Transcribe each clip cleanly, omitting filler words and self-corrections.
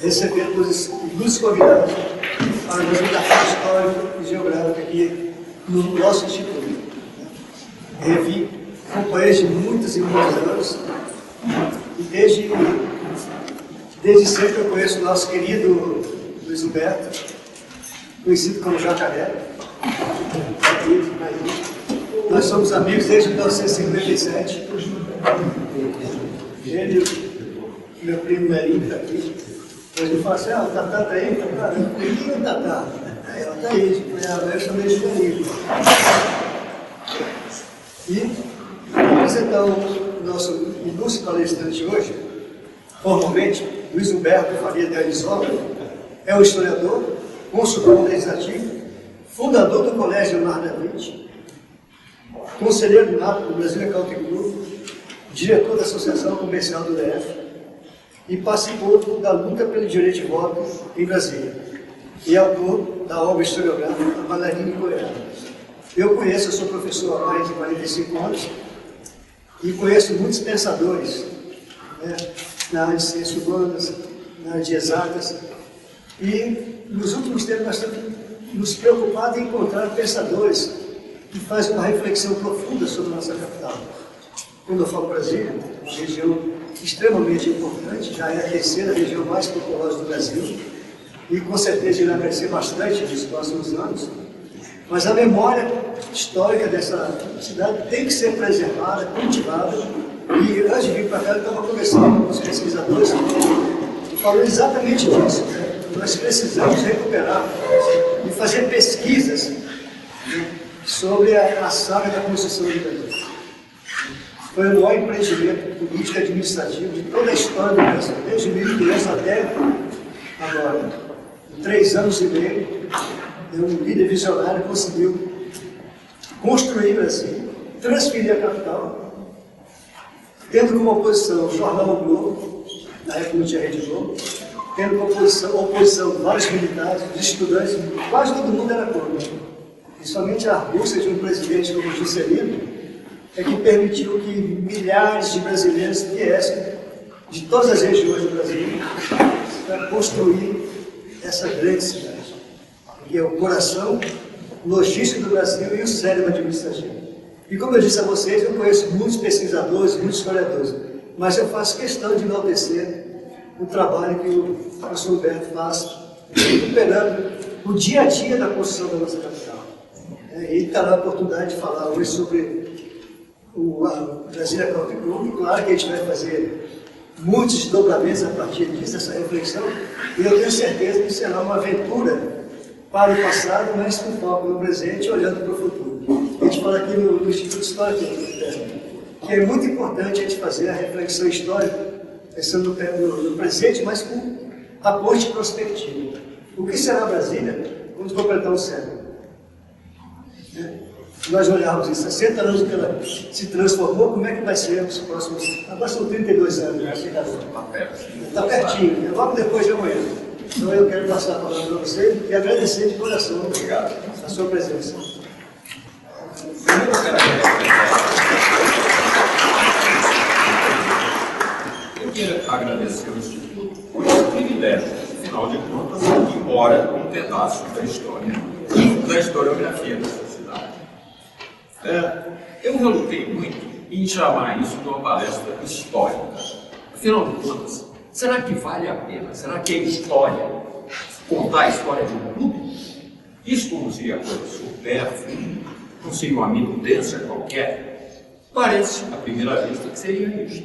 Recebemos ilustres convidados para a apresentação histórica e geográfica aqui no nosso instituto. Revi companheiros de muitos e muitos anos, e desde sempre eu conheço o nosso querido Luiz Humberto, conhecido como Jacaré. Nós somos amigos desde 1957. Ele, meu primo Melinho, está aqui. Hoje ele fala assim: o Tatá está aí, Tatá. Quem é o Tatá? Ela está aí, eu chamei de Melinho. E apresentar o nosso ilustre palestrante hoje, formalmente, Luiz Humberto Faria de Arizola, é um historiador, consultor legislativo, fundador do Colégio Leonardo da Vinci, conselheiro do NAP do Brasília Country Club, diretor da Associação Comercial do DF, e participou da luta pelo direito de voto em Brasília, e autor da obra historiográfica A Bailarina Coreana. Eu sou professor há mais de 45 anos, e conheço muitos pensadores, na área de ciências urbanas, na área de exatas, e nos últimos tempos nós temos nos preocupado em encontrar pensadores que fazem uma reflexão profunda sobre a nossa capital. Quando eu falo Brasília, uma região extremamente importante, já é a terceira região mais populosa do Brasil, e com certeza irá crescer bastante nos próximos anos, mas a memória histórica dessa cidade tem que ser preservada, cultivada, e antes de vir para cá eu estava conversando com os pesquisadores e falando exatamente disso. Nós precisamos recuperar e fazer pesquisas sobre a saga da construção do Brasil. Foi o maior empreendimento político e administrativo de toda a história do Brasil, desde 1500 até agora. Em 3 anos e meio, um líder visionário conseguiu construir o Brasil, transferir a capital, tendo como oposição o jornal O Globo, na época não tinha Rede Globo, tendo como oposição vários militares, estudantes, quase todo mundo era contra. E somente a argúcia de um presidente como Juscelino é que permitiu que milhares de brasileiros viessem de todas as regiões do Brasil para construir essa grande cidade, que é o coração logístico do Brasil e o cérebro administrativo. E como eu disse a vocês, eu conheço muitos pesquisadores, muitos historiadores, mas eu faço questão de enaltecer o trabalho que o professor Humberto faz, recuperando o dia a dia da construção da nossa capital. Ele terá a oportunidade de falar hoje sobre o Brasília Country Club. Claro que a gente vai fazer muitos desdobramentos a partir disso, dessa reflexão, e eu tenho certeza que será uma aventura para o passado, mas com foco no presente, olhando para o futuro. A gente fala aqui no Instituto Histórico que é muito importante a gente fazer a reflexão histórica, pensando no presente, mas com a ponte prospectiva. O que será Brasília quando completar um século? Nós olharmos em 60 anos que ela se transformou, como é que vai ser os próximos... Agora são 32 anos, né? Está pertinho, logo depois de amanhã. Então eu quero passar a palavra para você e agradecer de coração. Obrigado. A sua presença. Eu quero agradecer ao Instituto por esse privilégio, afinal de contas, embora um pedaço da história e da historiografia dessa cidade. Eu relutei muito em chamar isso de uma palestra histórica. Afinal de contas, será que vale a pena? Será que é história contar a história de um clube? Isso, como seria coisa supérflua, não seria uma minudência qualquer? Parece, à primeira vista, que seria isso.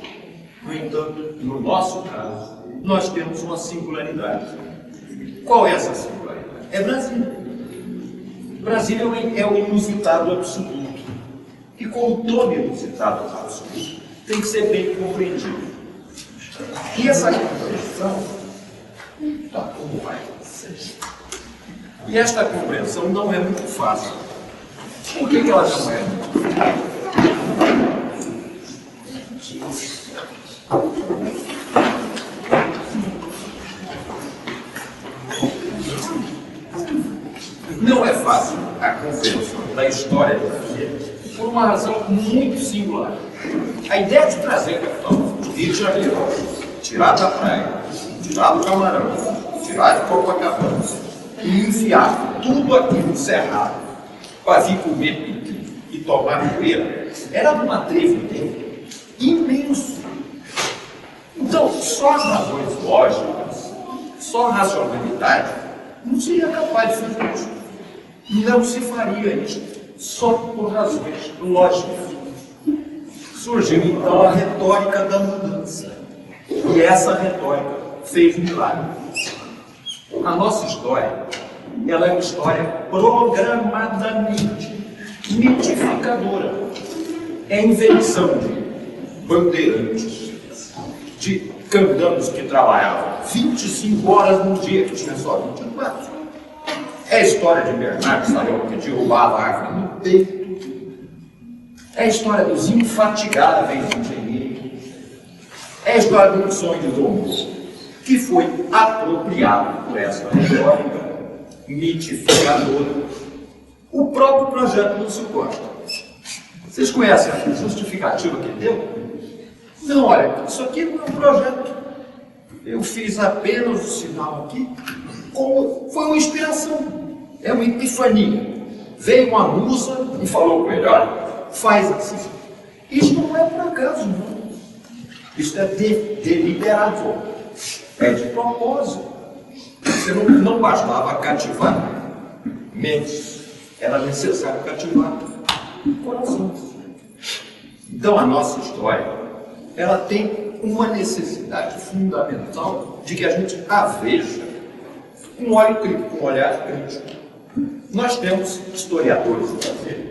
No entanto, no nosso caso, nós temos uma singularidade. Qual é essa singularidade? É Brasília. Brasília é o inusitado absoluto. E como todo inusitado absoluto, tem que ser bem compreendido. E essa compreensão, como vai acontecer? E esta compreensão não é muito fácil. Por que ela não é muito fácil? Não é fácil a compreensão da história do Brasil por uma razão muito singular. A ideia de trazer a capital do Rio de Janeiro tirar da praia, tirar do Camarão, tirar de Copacabana e enfiar tudo aqui no Cerrado para vir comer piqui e tomar poeira, era de um atrevimento imenso. Então, só as razões lógicas, só a racionalidade, não seria capaz de fazer isso. Não se faria isso só por razões lógicas. Surgiu então a retórica da mudança. E essa retórica fez milagre. A nossa história, ela é uma história programadamente mitificadora. É invenção de bandeirantes, de candangos que trabalhavam 25 horas no dia, que tinha só 24. É a história de Bernardo Sayão, que derrubava a árvore no peito. É a história dos infatigáveis engenheiros. É a história do sonho de Dom Bosco, que foi apropriado por essa retórica mitificadora. O próprio projeto Lúcio Costa. Vocês conhecem a justificativa que ele deu? Não, olha, isso aqui não é um projeto. Eu fiz apenas o sinal aqui, como foi uma inspiração. É uma epifania. Veio uma musa e falou com ele, olha, faz assim. Isso não é por acaso, não. Isso é deliberado. É de propósito. Você não bastava cativar mentes. Era necessário cativar coração. Então a nossa história, ela tem uma necessidade fundamental de que a gente a veja com um olho crítico, com um olhar crítico. Nós temos historiadores no Brasil.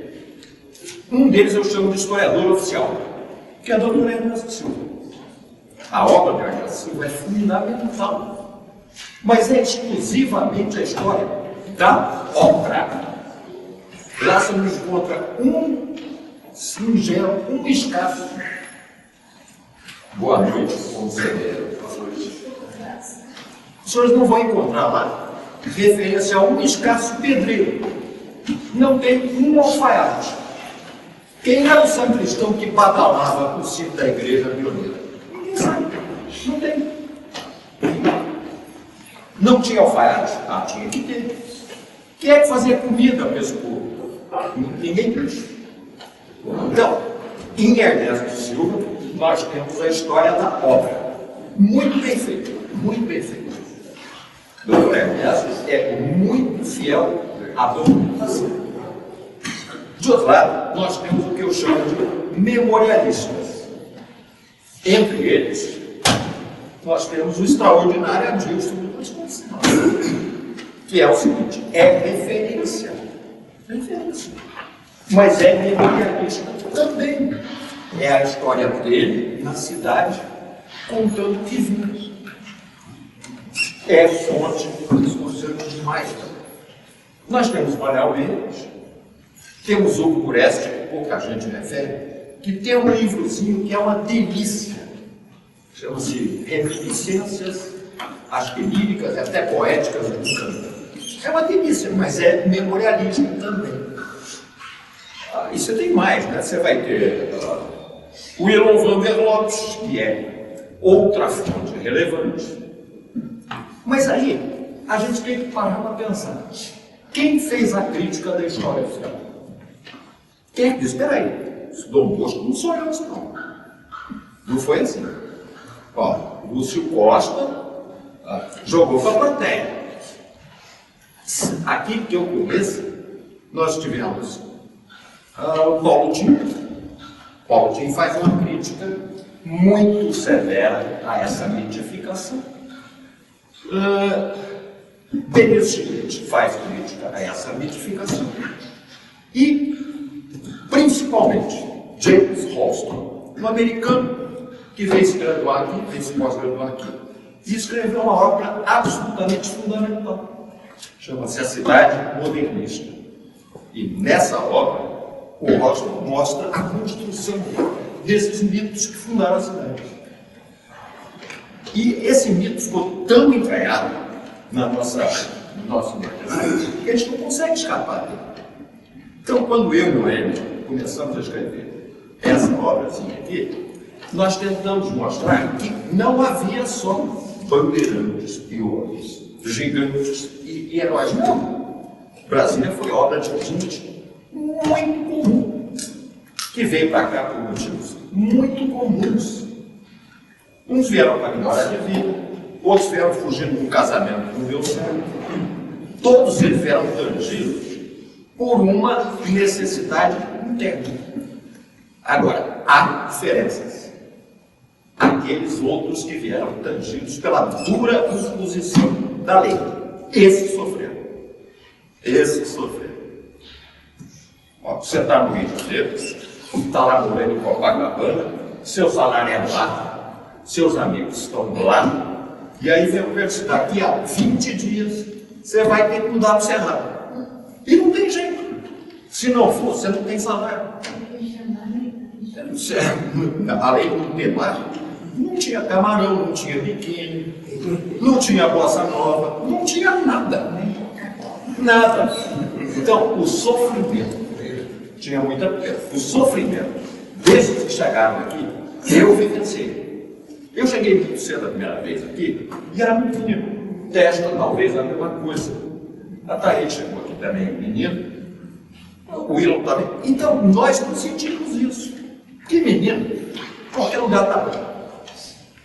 Um deles eu chamo de historiador oficial, que é a doutora Ernesto Silva. A obra de Ernesto Silva é fundamental, mas é exclusivamente a história da obra. Lá se nos encontra um singelo, um escasso. Boa noite, conselheiro. Os senhores não vão encontrar lá referência a um escasso pedreiro. Não tem um alfaiate. Quem era o sacristão que badalava o sino da igreja pioneira? Ninguém sabe. Não tem. Não tinha alfaiate? Ah, tinha que ter. Quem é que fazia comida para esse povo? Ninguém disse. Então, em Ernesto Silva, nós temos a história da obra. Muito bem feita. Muito bem feita. O doutor Ernesto é muito fiel à documentação. De outro lado, nós temos o que eu chamo de memorialistas. Entre eles, nós temos o extraordinário Adilson do Vasconcelos, que é o seguinte, é referência. Referência. Mas é memorialista também. É a história dele na cidade, contando o que vimos. É fonte dos anos demais. Nós temos Manuel Mendes, temos Hugo Buresti, que pouca gente refere, que tem um livrozinho que é uma delícia. Chama-se Reminiscências, acho que líricas e até poéticas do Canto. É uma delícia, mas é memorialista também. E você tem mais, né? Você vai ter o Elon Vander Lopes, que é outra fonte relevante. Mas aí, a gente tem que parar para pensar. Quem fez a crítica da história oficial? Quem é que disse? Espera aí, Dom Bosco não sou eu, não. Não foi assim. Ó, Lúcio Costa jogou para a plateia. Aqui que eu conheço, nós tivemos o Paulo Tim. Paulo Tim faz uma crítica muito severa a essa mitificação. Benício Schmidt faz crítica a essa mitificação. E, principalmente, James Holston, um americano que veio se graduar aqui, veio se pós-graduar aqui, e escreveu uma obra absolutamente fundamental. Chama-se A Cidade Modernista. E nessa obra, o Holston mostra a construção desses mitos que fundaram a cidade. E esse mito ficou tão entranhado no nosso imaginário que a gente não consegue escapar dele. Então, quando eu e o Hélio começamos a escrever essa obrazinha aqui, nós tentamos mostrar que não havia só bandeirantes, peões, gigantes e heróis. Não. Brasília foi obra de gente muito comum, que veio para cá por motivos muito comuns. Uns vieram para melhorar de vida, outros vieram fugindo de um casamento que não deu certo. Todos eles vieram tangidos por uma necessidade interna. Agora, há diferenças. Aqueles outros que vieram tangidos pela dura imposição da lei. Esses sofreram. Esses sofreram. Ó, você está no Rio de Janeiro, está lá morando em Copacabana, seu salário é lá, seus amigos estão lá, e aí vem o daqui a 20 dias, você vai ter que mudar para o Cerrado. E não tem jeito. Se não for, você não tem salário. Além do temar, não tinha camarão, não tinha biquíni, não tinha bossa nova, não tinha nada. Nada. Então, o sofrimento, tinha muita coisa. O sofrimento desses que chegaram aqui, eu vivenciei. Eu cheguei muito cedo a primeira vez aqui e era muito menino. Testa, talvez, a mesma coisa. A Thaís chegou aqui também, menino. O Wilson também. Então, nós não sentimos isso. Que menino, qualquer lugar está bom.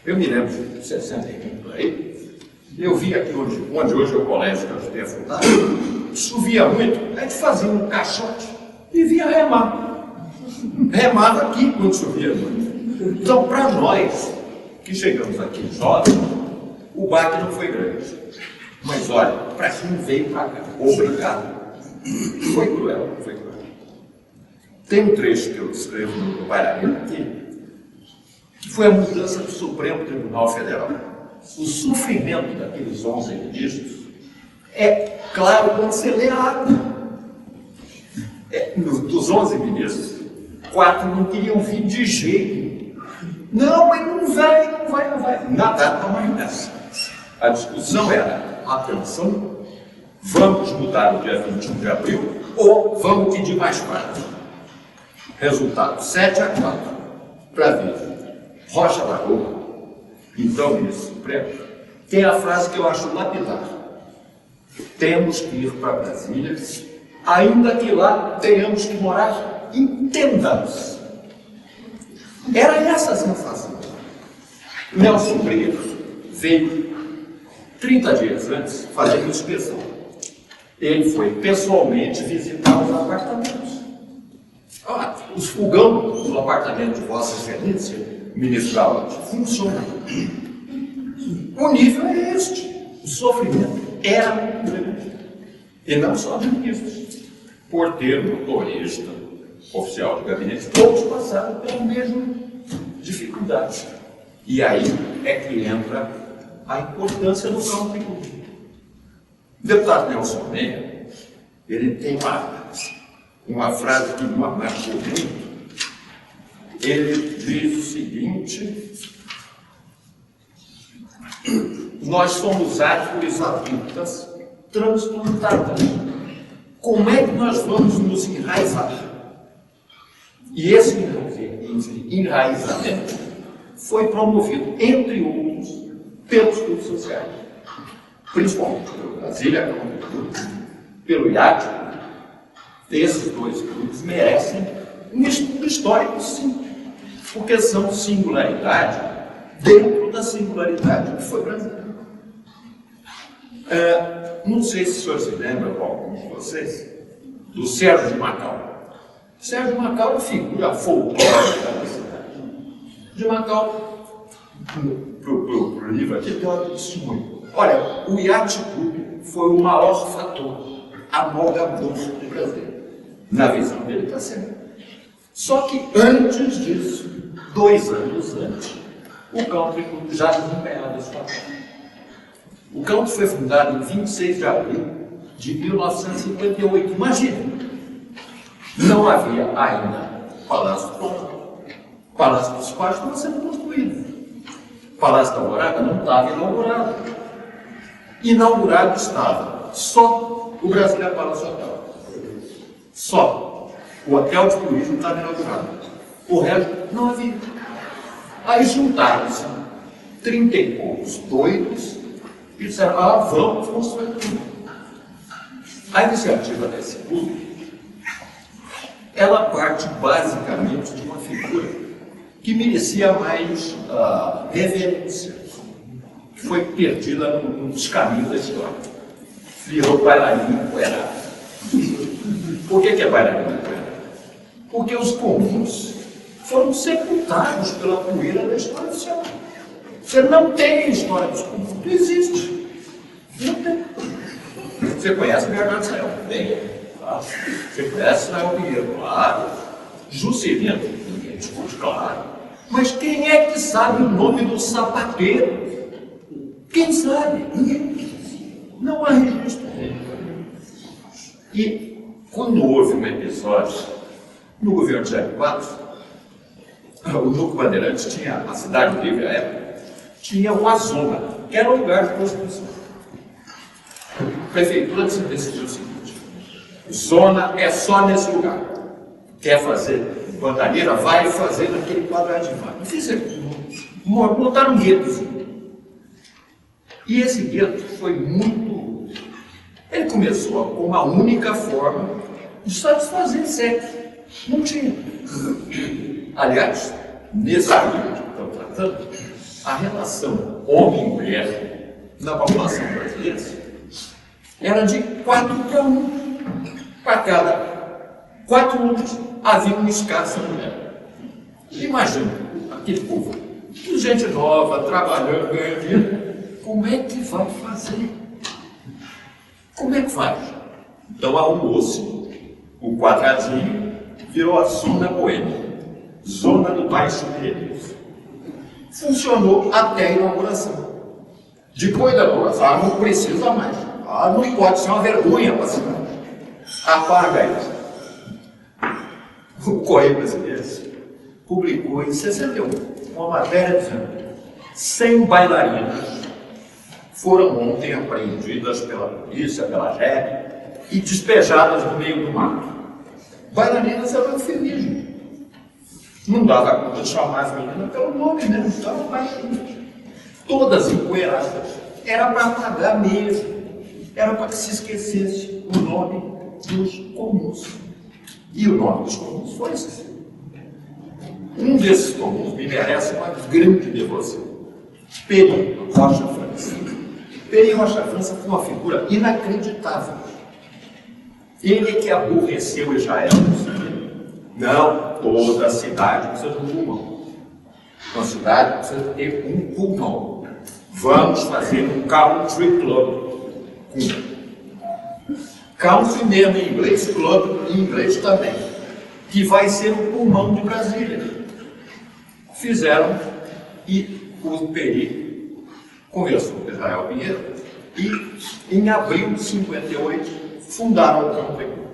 Eu me lembro de 61 por aí. Eu vi aqui onde hoje é o colégio que eu estudei a fundar. Chovia muito, a gente fazia um caixote e vinha remar. Remava aqui quando chovia muito. Então, para nós que chegamos aqui jovens, o baque não foi grande. Mas olha, para quem veio para cá, obrigado. Foi cruel, foi cruel. Tem um trecho que eu escrevo no paramento aqui, que foi a mudança do Supremo Tribunal Federal. O sofrimento daqueles 11 ministros é claro quando você lê a ata. Dos 11 ministros, 4 não queriam vir de jeito. Não, mas não vai. Na data mais nessa. A discussão era, atenção, vamos mudar no dia 21 de abril ou vamos pedir mais prazo. Resultado, 7-4, para ver. Rocha Barroca, então ministro Supremo, tem a frase que eu acho lapidar. Temos que ir para Brasília, ainda que lá tenhamos que morar em tendas. Era essa a sensação. Nelson Brito veio 30 dias antes fazer uma inspeção. Ele foi pessoalmente visitar os apartamentos. Os fogão do apartamento de Vossa Excelência, ministro Gaúcho, funciona. O nível é este. O sofrimento era muito grande. E não só de ministros. Porteiro, motorista, oficial de gabinete, todos passaram pela mesma dificuldade. E aí é que entra a importância do campo público. O deputado Nelson Meia, ele tem uma frase que me marcou muito. Ele diz o seguinte: nós somos árvores adultas transplantadas. Como é que nós vamos nos enraizar? E esse enraizamento foi promovido, entre outros, pelos clubes sociais, principalmente pelo Brasília, pelo IAT. Esses dois clubes merecem um estudo histórico, sim, porque são singularidade dentro da singularidade que foi Brasília. Não sei se os senhores se lembram, alguns de vocês, do Sérgio de Macau. Sérgio de Macau é uma figura folclórica da cidade. De Macau, para o livro aqui, tem uma testemunha. Olha, o Yacht Club foi o maior fator amalgamador do Brasil. Na visão dele está certo. Só que antes disso, 2 anos antes, o Country Club já desempenhava esse papel. O Country foi fundado em 26 de abril de 1958. Imagina, não havia ainda Palácio do Planalto. Palácio dos Pais estava sendo construído. Palácio da Alvorada não estava inaugurado. Inaugurado estava só o Brasília Palace Hotel. Só. O hotel de turismo estava inaugurado. O resto não havia. Aí juntaram-se 30 e poucos doidos e disseram, vamos construir tudo. A iniciativa desse clube, ela parte basicamente de uma figura que merecia mais reverência, que foi perdida nos caminhos da história. Virou bailarino empoeirado. Por que é bailarino empoeirado? Porque os comuns foram sepultados pela poeira da história oficial. Você não tem história dos comuns, não existe. Não tem. Você conhece Bernardo Israel? Bem. Você conhece Israel Pinheiro? Claro. Juscelino? Ninguém discute, claro. Mas quem é que sabe o nome do sapateiro? Quem sabe? Ninguém. Não há registro. E quando houve um episódio no governo de Jair Quadros, o Núcleo Bandeirantes tinha, a Cidade Livre à época, tinha uma zona, que era um lugar de prostituição. A prefeitura decidiu o seguinte: zona é só nesse lugar. Quer fazer bandaneira, vai fazer naquele quadradinho lá. E fizeram, montaram um guetozinho. E esse gueto foi muito. Ele começou com uma única forma de satisfazer sexo. Não tinha. Aliás, nesse período que estamos tratando, a relação homem-mulher na população brasileira era de 4:1. Para cada 4 homens havia uma escassa mulher. Imagina aquele povo, gente nova, trabalhando, ganhando dinheiro. Como é que vai fazer? Como é que faz? Então arrumou-se o quadradinho, virou a zona boêmia, zona do baixo meio. Funcionou até a inauguração. Depois da inauguração, não precisa mais. Não pode ser uma vergonha para a cidade. Apaga isso. O Correio Brasileiro publicou em 61 uma matéria dizendo: 100 bailarinas foram ontem apreendidas pela polícia, pela JEP e despejadas no meio do mato. Bailarinas eram eufemismo. Não dava conta de chamar as meninas pelo nome mesmo, estavam baixinhas. Todas empoeiradas. Era para apagar mesmo. Era para que se esquecesse o nome dos comuns. E o nome dos comuns foi esquecido. Um desses comuns me merece uma grande devoção. Peri Rocha França. Peri Rocha França foi uma figura inacreditável. Ele que aborreceu Israel. Não, toda cidade precisa de um pulmão. Uma cidade precisa ter um pulmão. Vamos fazer um country club. Country mesmo em inglês, club em inglês também. Que vai ser o pulmão de Brasília. Fizeram e o Peri conversou com Israel Pinheiro e em abril de 58 fundaram o Country Club.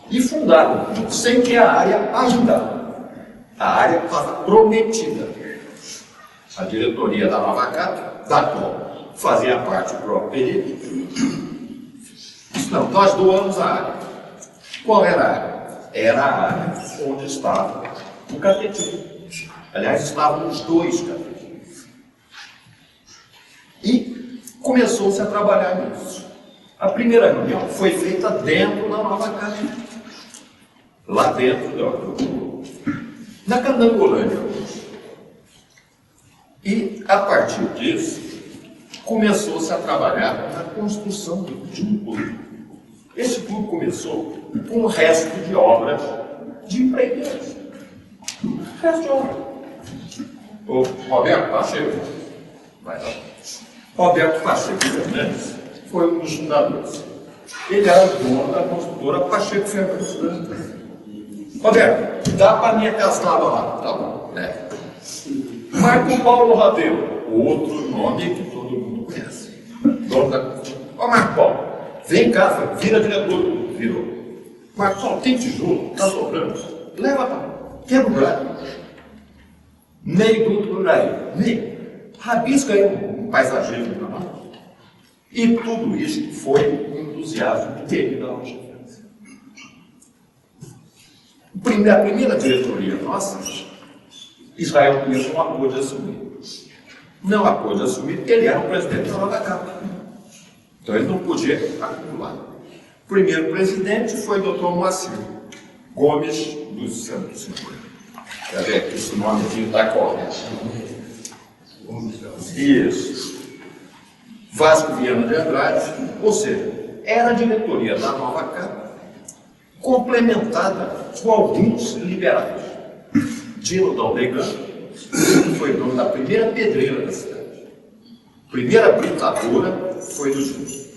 E fundaram sem que a área ainda. A área estava prometida. A diretoria da Lava Jato, da qual fazia parte do próprio Peri, disse: não, nós doamos a área. Qual era a área? Era a área onde estava o catetismo. Aliás, estavam os 2 catetismos. E começou-se a trabalhar nisso. A primeira reunião foi feita dentro da Nova Casa. Lá dentro na Candangolândia. E, a partir disso, começou-se a trabalhar na construção de um clube. Esse clube começou com um resto de obras de empreiteiras. Resto de obras. O Roberto Pacheco, vai lá. Roberto Pacheco Fernandes foi um dos fundadores. Ele era dono da construtora Pacheco Fernandes. Roberto, dá para mim aquelas tábuas lá, tá bom? Marco Paulo Rabelo, outro nome que todo mundo conhece. Dono da construtora. Ó, Marco Paulo, vem cá, vira diretor. Virou. Marco Paulo, tem tijolo, tá sobrando. Leva para quebra o buraco. Meio duto por aí, meio. Rabisca aí um paisagismo para nós. E tudo isso foi um entusiasmo dele da Rocha França. A primeira diretoria nossa Israel mesmo não a pôde assumir. Não a pôde assumir porque ele era o presidente da Nova Capa. Então ele não podia acumular. O primeiro presidente foi o Dr. Moacir Gomes dos Santos. Quer ver que esse nome aqui está correto. Isso. Vasco Viana de Andrade, ou seja, era a diretoria da Nova Capa, complementada com alguns liberais. Dino Daldegano foi dono da primeira pedreira da cidade. Primeira britadora foi do Júlio.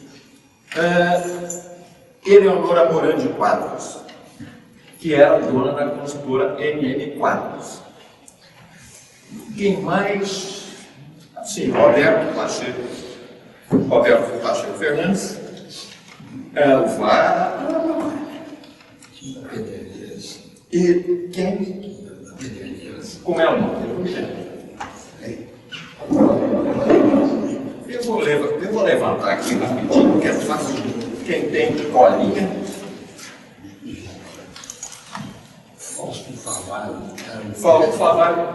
Eleonora Moran de Quadros, que era dona da construtora MM Quadros. Quem mais? Sim, Roberto Pacheco Fernandes, o VAR, e quem? Como é o nome? Eu vou levantar aqui rapidinho, que é fácil. Quem tem colinha. Fausto Favalho,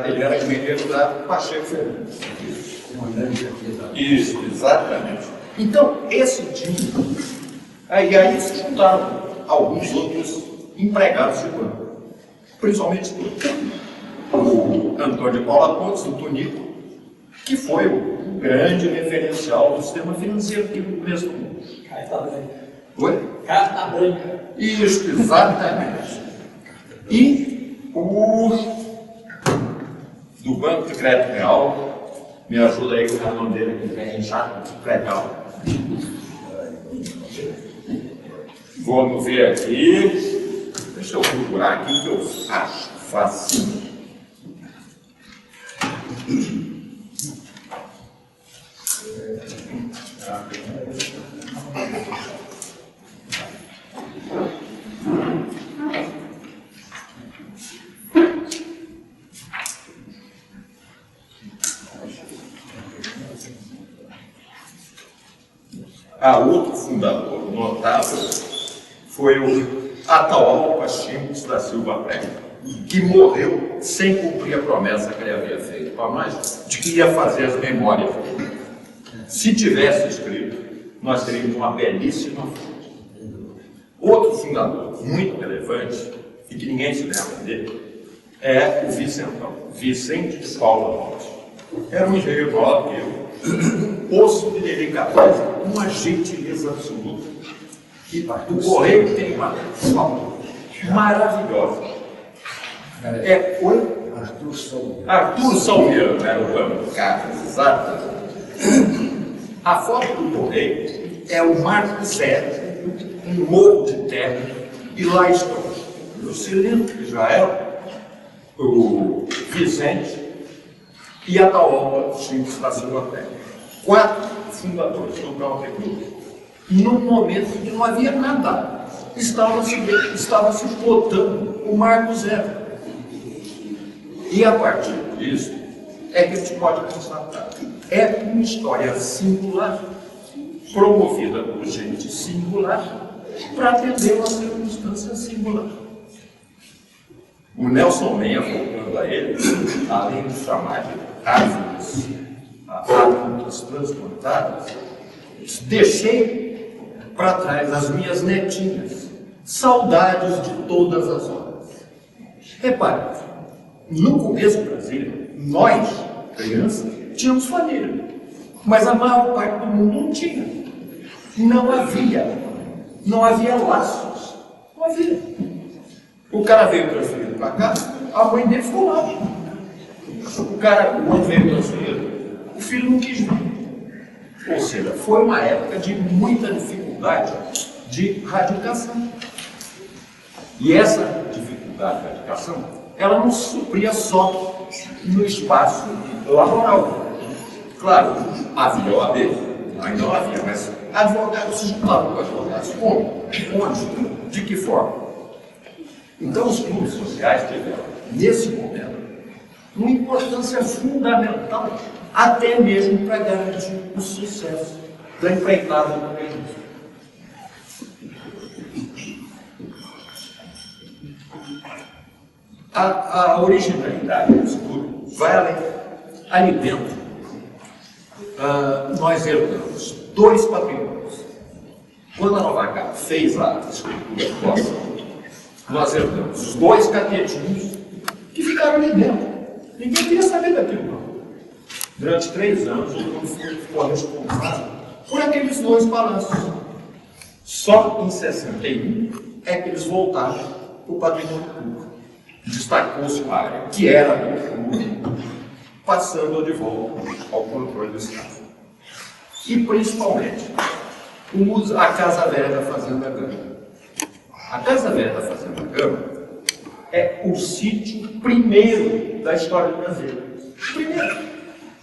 ele era engenheiro da Pacheco Fernandes. Isso, exatamente. Então, esse time, aí se juntaram alguns outros empregados de banco, principalmente o Antônio de Paula Pontes, o Tonico, que foi o grande referencial do sistema financeiro aqui no começo do mundo. Carta branca. Oi? Carta branca. Isso, exatamente. E o do Banco de Crédito Real, me ajuda aí com o nome dele que vem chato, Real. Vamos ver aqui. Deixa eu procurar aqui que eu acho fácil. Outro fundador notável foi o Atahualpa Chimpos da Silva Prego, que morreu sem cumprir a promessa que ele havia feito para nós de que ia fazer as memórias. Se tivesse escrito, nós teríamos uma belíssima fonte. Outro fundador muito relevante, e que ninguém se lembra dele, é o Vicentão, Vicente de Paula Pontes. Era um engenheiro maior que eu, um poço de delicadeza, uma gentileza absoluta. E do Correio tem uma fala maravilhosa. Oi? Arthur Salveiro era o nome do cara, exatamente. A foto do Correio é o Marco Zero, um morro de terra, e lá estão o Cilindro Israel, o Vicente e a Atahualpa Chimpos da Silva Prego. 4 fundadores do Country Club. Num momento que não havia nada, estava se botando o Marco Zero. E a partir disso, é que a gente pode constatar. É uma história singular, promovida por gente singular, para atender uma circunstância singular. O Nelson Menha, voltando a ele, além de chamar de árvores transplantadas, deixei para trás as minhas netinhas, saudades de todas as horas. Repare, no começo do Brasil, nós, crianças, tínhamos família, mas a maior parte do mundo não tinha. Não havia laços, não havia. O cara veio transferido para cá, a mãe dele ficou lá. O outro veio transferido, o filho não quis vir. Ou seja, foi uma época de muita dificuldade de radicação. E essa dificuldade de radicação, ela não se supria só no espaço laboral. Claro, havia OAB, ainda não havia, mas advogados se juntavam com advogados. Como? Onde? De que forma? Então, os clubes sociais tiveram, nesse momento, uma importância fundamental, até mesmo para garantir o sucesso da empreitada do país. A originalidade disso tudo vai além. Ali dentro, nós herdamos dois patrimônios. Quando a Nova Casa fez a escultura nossa, nós herdamos os dois catetinhos que ficaram ali dentro. Ninguém queria saber daquilo, não. Durante 3 anos, o mundo ficou responsável por aqueles dois palácios. Só em 61 é que eles voltaram para o patrimônio público. Destacou-se uma área que era do público, passando de volta ao controle do Estado. E, principalmente, a Casa Velha da Fazenda Gama. A Casa Velha da Fazenda Gama é o sítio primeiro da história do Brasil. Primeiro.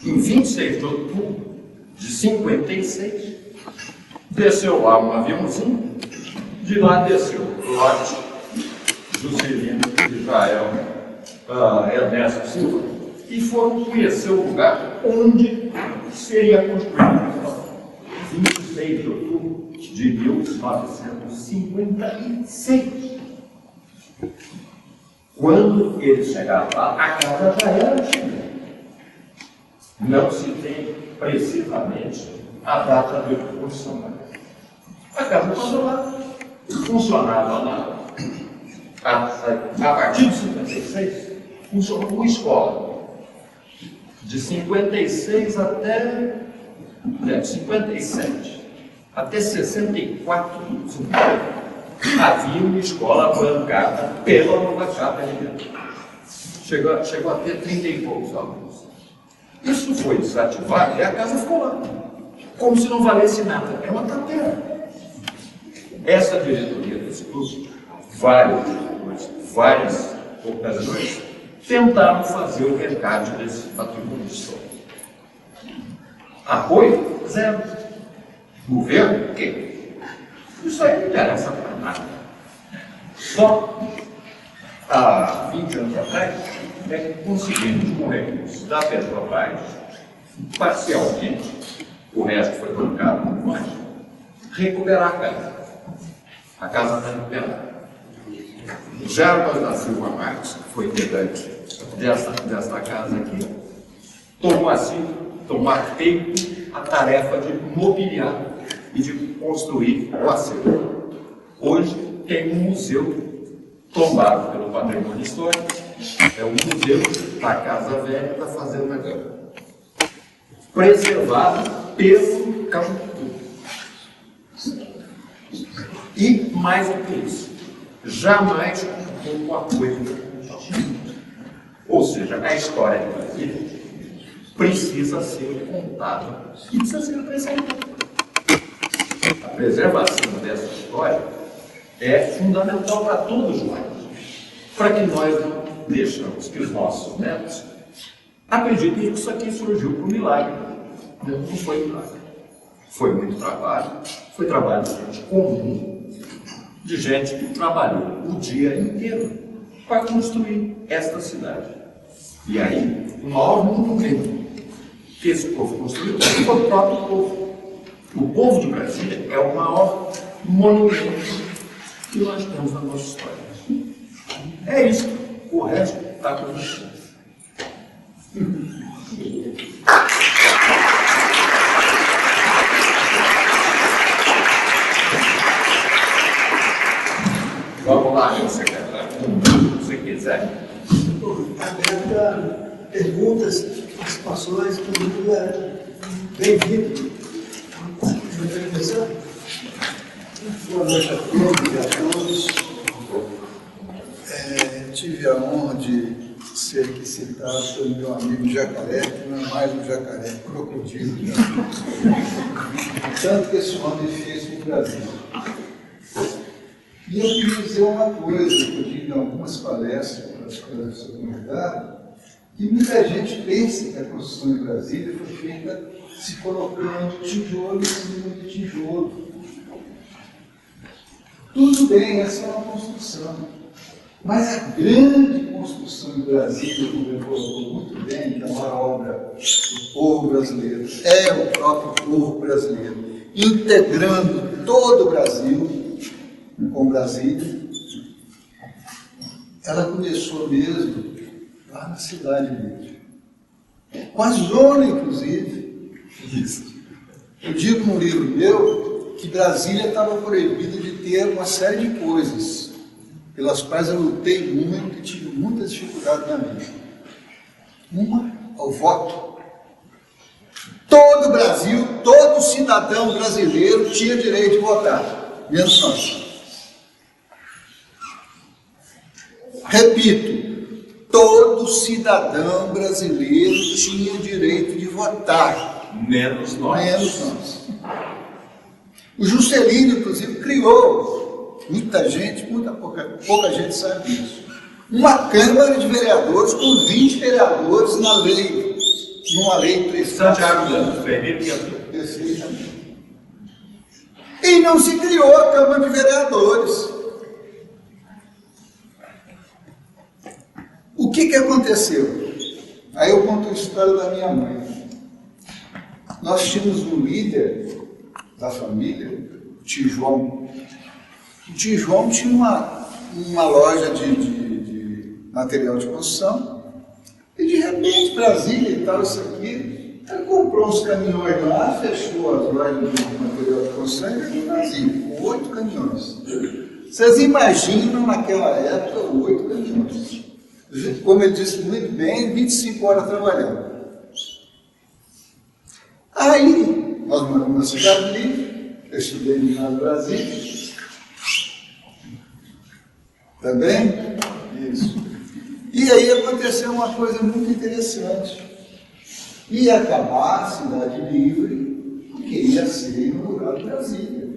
Em 26 de outubro de 56, desceu lá um aviãozinho, de lá desceu Lott, Juscelino, Israel, Ernesto Silva, e foram conhecer o lugar onde seria construído. 26 de outubro de 1956. Quando eles chegaram lá, a casa já era chilena. Não se tem precisamente a data de construção da casa. A casa passou lá, funcionava lá. A partir de 56, funcionou uma escola. De 56 até 57, até 64, havia uma escola bancada pela Nova Chapa. Chegou a ter 30 e poucos alunos. Isso foi desativado e a casa ficou lá, como se não valesse nada. É uma tapera. Essa diretoria desse clube, várias ocasiões, tentaram fazer o resgate desse patrimônio histórico. Apoio? Zero. Governo? O quê? Isso aí não interessa para nada. Só há 20 anos atrás é que conseguimos, com recursos da Petrobras, parcialmente, o resto foi bancado por nós, recuperar a casa. A casa está recuperada. Jarbas da Silva Marques, que foi integrante desta casa aqui, tomou a peito a tarefa de mobiliar e de construir o acervo. Hoje tem um museu tombado pelo patrimônio histórico, é o Museu da Casa Velha da Fazenda Gama, preservado pelo campo. E mais do que isso, jamais com o apoio da população. Ou seja, a história de Brasília precisa ser contada e precisa ser preservada. A preservação dessa história é fundamental para todos nós, para que nós não deixemos que os nossos netos acreditem que isso aqui surgiu por milagre. Não foi milagre. Foi muito trabalho, foi trabalho de gente comum, de gente que trabalhou o dia inteiro para construir esta cidade. E aí, o maior monumento que esse povo construiu foi o próprio povo. O povo de Brasília é o maior monumento que nós temos na nossa história. É isso. O resto está com você. Vamos lá, meu secretário. Se você quiser. Aberta perguntas, participações, todo mundo é bem-vindo. Vamos começar? Boa noite a todos e a todos. Tive a honra de ser aqui citado pelo meu amigo Jacaré, que não é mais um jacaré, crocodilo. Tanto que esse homem fez no Brasil. E eu queria dizer uma coisa, que eu tive em algumas palestras para as coisas da comunidade, que muita gente pensa que a construção de Brasília foi feita se colocando tijolo em cima de tijolo. Tudo bem, essa é uma construção. Mas a grande construção de Brasília, como ele colocou muito bem, que é uma obra do povo brasileiro, é o próprio povo brasileiro, integrando todo o Brasil com Brasília, ela começou mesmo lá na Cidade Livre. Com a zona, inclusive. Eu digo num livro meu que Brasília estava proibida de ter uma série de coisas pelas quais eu lutei muito e tive muita dificuldade na vida. Uma, o voto. Todo o Brasil, todo cidadão brasileiro tinha direito de votar, menos nós. Repito, todo cidadão brasileiro tinha direito de votar. Menos nós. Menos nós. O Juscelino, inclusive, criou, pouca gente sabe disso, uma Câmara de Vereadores com 20 vereadores na lei, numa lei 3. Santiago Lemos Ferreira que entrou. Perfeitamente. E não se criou a Câmara de Vereadores. O que aconteceu? Aí eu conto a história da minha mãe. Nós tínhamos um líder da família, o tio João. O tio João tinha uma loja de material de construção e de repente Brasília e tal, isso aqui, ele comprou uns caminhões lá, fechou as lojas de material de construção e veio em Brasília, com 8 caminhões. Vocês imaginam naquela época 8 caminhões. Como ele disse muito bem, 25 horas trabalhando. Aí, nós moramos na Cidade Livre, eu estudei no Ginásio Brasília. Também? Isso. E aí aconteceu uma coisa muito interessante. Ia acabar a Cidade Livre, porque ia ser inaugurado Brasília.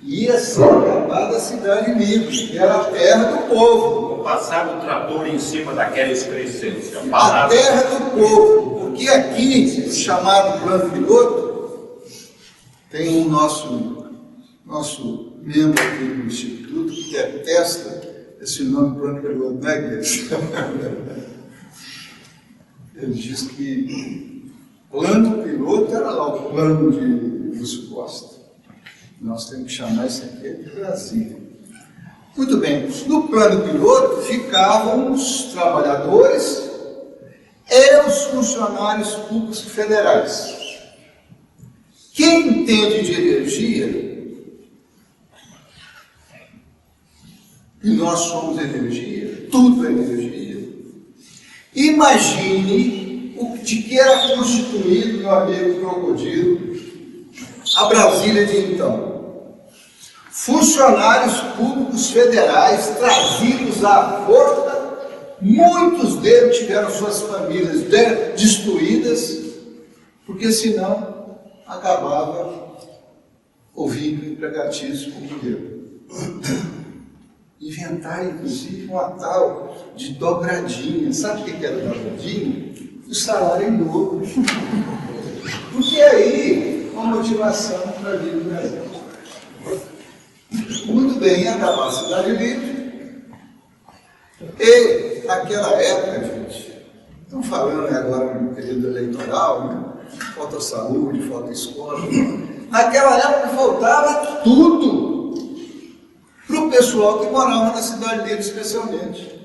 Ia ser acabada a Cidade Livre, que era a terra do povo. Passar o trator em cima daquelas crescências. A terra do povo. Porque aqui, chamado plano piloto, tem um nosso membro aqui do Instituto que detesta esse nome plano piloto, não é, Gleice? Ele diz que plano piloto era lá o plano de Lúcio Costa. Nós temos que chamar isso aqui de Brasília. Muito bem, no plano piloto ficavam os trabalhadores e os funcionários públicos federais. Quem entende de energia, e nós somos energia, tudo é energia, imagine de que era constituído, meu amigo Crocodilo, a Brasília de então. Funcionários públicos federais trazidos à força, muitos deles tiveram suas famílias destruídas, porque senão acabava ouvindo empregatício comunheiro. Inventaram, inclusive, uma tal de dobradinha. Sabe o que era dobradinha? O salário em dobro. Porque aí, uma motivação para vir no Brasil. Muito bem, ia acabar a Cidade Livre. E, naquela época, gente, estão falando agora no período eleitoral, né? Falta saúde, falta escola. Naquela época faltava tudo para o pessoal que morava na Cidade Livre, especialmente.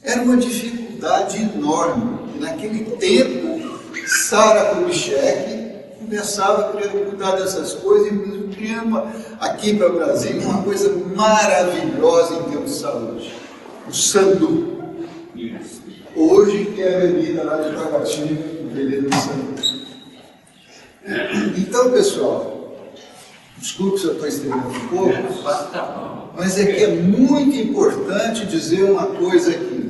Era uma dificuldade enorme. Naquele tempo, Sara Kubitschek começava a querer cuidar dessas coisas e mesmo criando aqui para o Brasil uma coisa maravilhosa em termos de saúde. O Sandu. Hoje que é a bebida lá de Taguatinga, beleza do Sandu. Então, pessoal, desculpe se eu estou estendendo um pouco, mas é que é muito importante dizer uma coisa aqui.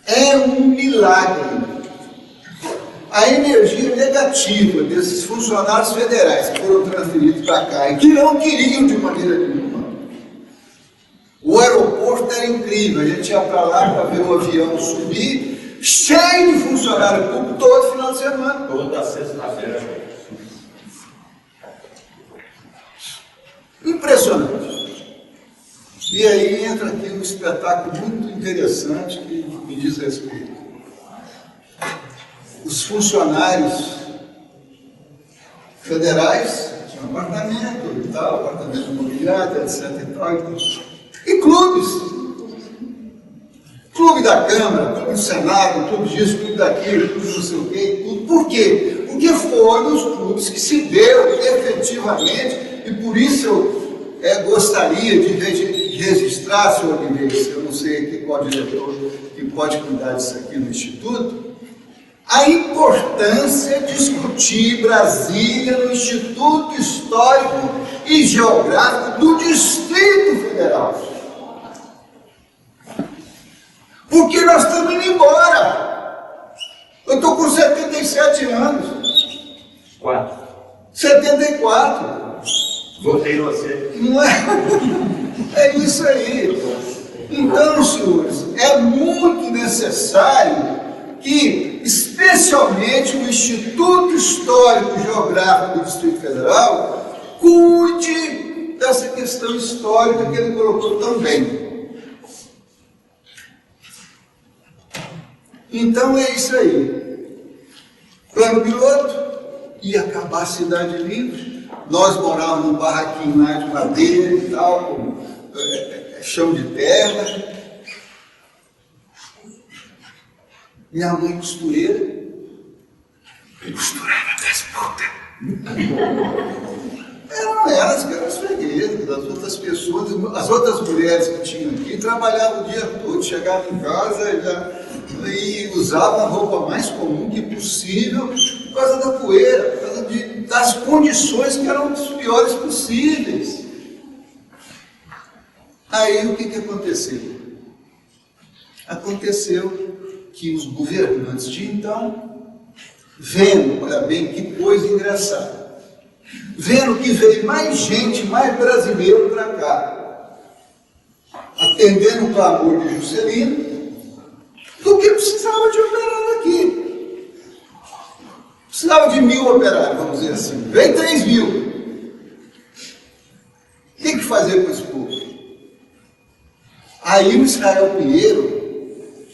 É um milagre. A energia negativa desses funcionários federais que foram transferidos para cá e que não queriam de maneira nenhuma. O aeroporto era incrível, a gente ia para lá para ver o avião subir, cheio de funcionário público todo final de semana. Toda sexta-feira. Impressionante. E aí entra aqui um espetáculo muito interessante que me diz respeito. Os funcionários federais tinham apartamento e tal, apartamento imobiliário, etc. E clubes. Clube da Câmara, clube do Senado, clube disso, clube daquilo, clube não sei o quê, tudo. Por quê? Porque foram os clubes que se deu efetivamente, e por isso eu gostaria de registrar, senhor Guilherme, eu não sei aqui qual diretor que pode cuidar disso aqui no Instituto, a importância de discutir Brasília no Instituto Histórico e Geográfico do Distrito Federal. Porque nós estamos indo embora. Eu estou com 77 anos. 74. Votei em você. Não é? É isso aí. Então, senhores, é muito necessário que, especialmente o Instituto Histórico e Geográfico do Distrito Federal, cuide dessa questão histórica que ele colocou tão bem. Então é isso aí. Plano piloto, ia acabar a cidade livre. Nós morávamos num barraquinho lá de madeira e tal, com chão de terra. Minha mãe costureira. Eu costurava das putas. Eram elas que eram as freguesas, as outras pessoas, as outras mulheres que tinham aqui trabalhavam o dia todo, chegavam em casa e usavam a roupa mais comum que possível por causa da poeira, por causa das condições que eram as piores possíveis. Aí o que aconteceu? Aconteceu que os governantes de então, vendo, olha bem, que coisa engraçada, vendo que veio mais gente, mais brasileiro para cá, atendendo o clamor de Juscelino, do que precisava de operário aqui. Precisava de 1.000 operários, vamos dizer assim. Veio 3.000. O que fazer com esse povo? Aí o Israel Pinheiro,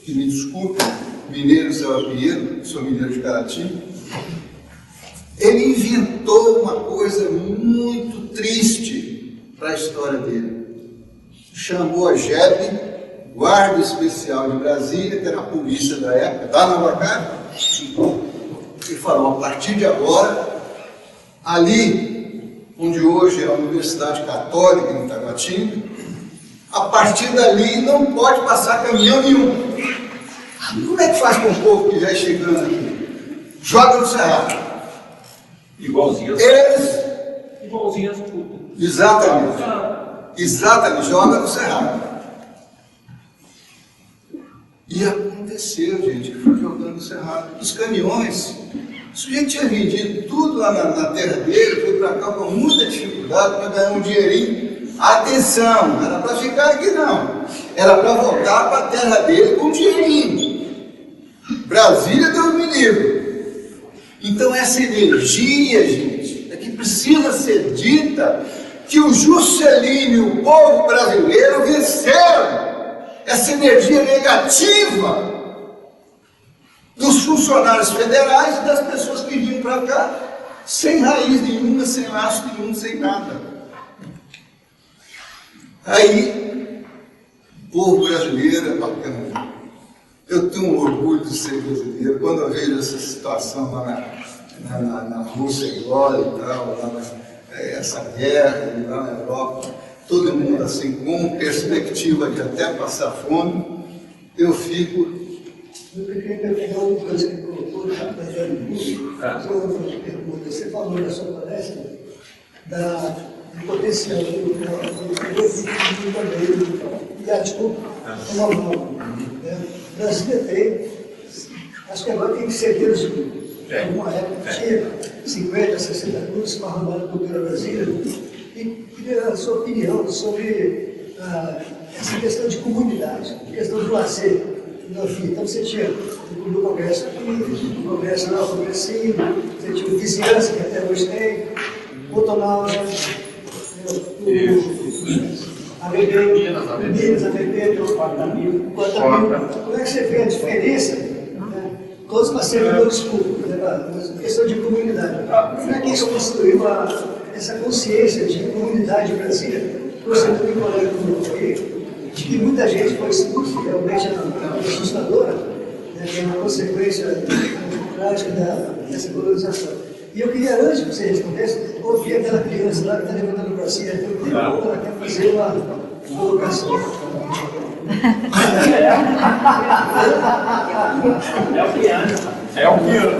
que me desculpe, mineiro Israel Pinheiro, sou mineiro de Caratinga, ele inventou uma coisa muito triste para a história dele. Chamou a GEB, Guarda Especial de Brasília, que era a polícia da época, da Nova Carta, e falou: a partir de agora, ali onde hoje é a Universidade Católica em Taguatinga, a partir dali não pode passar caminhão nenhum. Como é que faz com o povo que já chegando aqui? Joga no Cerrado. Igualzinho as putas. Exatamente, joga no Cerrado. E aconteceu, gente, que foi jogando no Cerrado. Os caminhões, o sujeito tinha vendido tudo lá na terra dele, foi para cá com muita dificuldade para ganhar um dinheirinho. Atenção, não era para ficar aqui não, era para voltar para a terra dele com um dinheirinho. Brasília, Deus me livre. Então essa energia, gente, é que precisa ser dita, que o Juscelino e o povo brasileiro venceram essa energia negativa dos funcionários federais e das pessoas que vinham para cá sem raiz nenhuma, sem laço nenhum, sem nada. Aí, o povo brasileiro é bacana. Eu tenho um orgulho de ser brasileiro. Quando eu vejo essa situação lá na Rússia agora e tal, lá essa guerra lá na Europa, todo mundo assim com perspectiva de até passar fome, eu fico... Eu queria pegar uma coisa que colocou na pergunta. Você falou na sua palestra do potencial do também, midiático global. Brasília tem, acho que agora tem centenas de grupos. Alguma época tinha 50, 60 grupos para arrumar a cultura brasileira. E queria a sua opinião sobre essa questão de comunidade, questão do lazer. Então você tinha o congresso aqui, o congresso lá, o congressinho, você tinha o vizinhança, que até hoje tem, o Botonal, a BB, Minas, a BB, o Quartamil. Como é que você vê a diferença? Todos para servidores públicos, questão de comunidade. Como é que isso construiu essa consciência de comunidade em Brasília? Você também colega comigo aí, de que muita gente foi expulsa, realmente é assustadora, né, que é uma consequência trágica dessa colonização. E eu queria, antes que você respondesse, ouvir aquela criança lá que está levantando o bracinho, ela quer fazer uma colocação. É o piano. É o piano.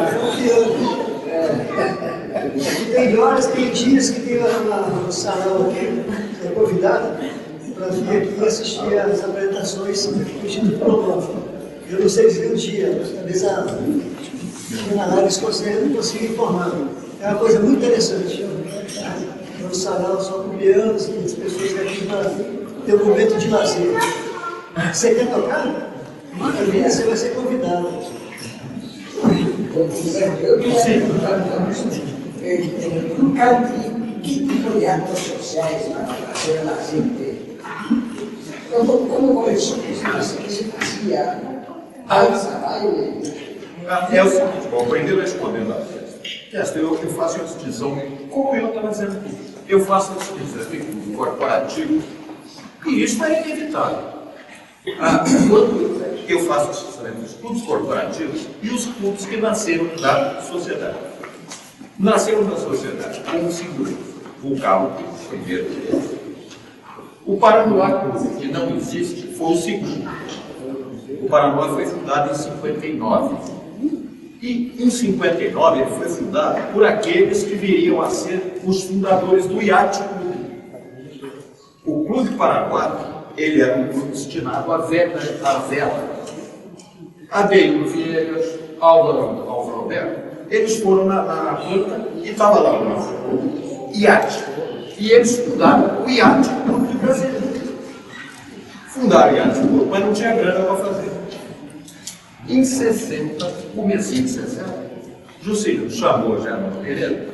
E tem horas, tem dias que tem no salão aqui, é convidado para vir aqui assistir às apresentações do Instituto Promove. Eu não sei dizer o dia, talvez na live escocesa não consiga informar. É uma coisa muito interessante. É um salão só com pianos e as pessoas aqui para ter um momento de lazer. Você quer tocar? Você vai ser convidado. Eu nunca vi que tipo de atos sociais para fazer lazer dele. Como começou isso? O que se fazia? Dança, baile? É o seguinte, bom, primeiro respondendo a esta, eu faço a distinção, como eu estava dizendo aqui, eu faço a distinção entre clube corporativo, e isso é inevitável. Quando eu faço a distinção entre os clubes corporativos e os clubes que nasceram da sociedade. Nasceram da sociedade com o seguinte, o Cabo, o primeiro deles. O Paranoá, que não existe, foi o segundo. O Paranoá foi fundado em 59. E em 59 ele foi fundado por aqueles que viriam a ser os fundadores do Yacht Clube. O Clube Paranoá, ele era um clube destinado à vela. Adeildo Viegas, Álvaro Roberto, eles foram na planta e estava lá o Yacht. E eles fundaram o Yacht Clube brasileiro. Fundaram o Yacht Clube, mas não tinha grana para fazer. Em 60, comecinho de 60, Juscelino chamou Germano Pereira,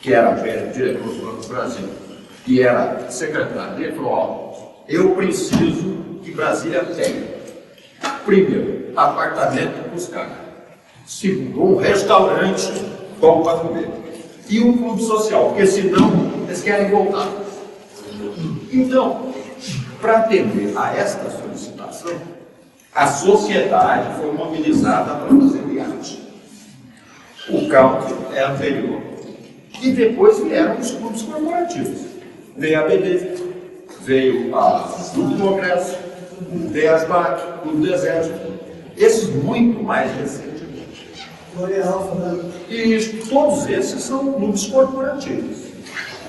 que era diretor do Banco do Brasil, e era secretário dele, falou: ó, eu preciso que Brasília tenha, primeiro, apartamento para os caras, segundo, um restaurante bom para comer, e um clube social, porque senão eles querem voltar. Então, para atender a esta solicitação, a sociedade foi mobilizada para fazer o iate. O country é anterior. E depois vieram os clubes corporativos. Veio a BD, veio a Clube do Congresso, veio a SBAC, Clube do Exército. Esses muito mais recentemente. E todos esses são clubes corporativos.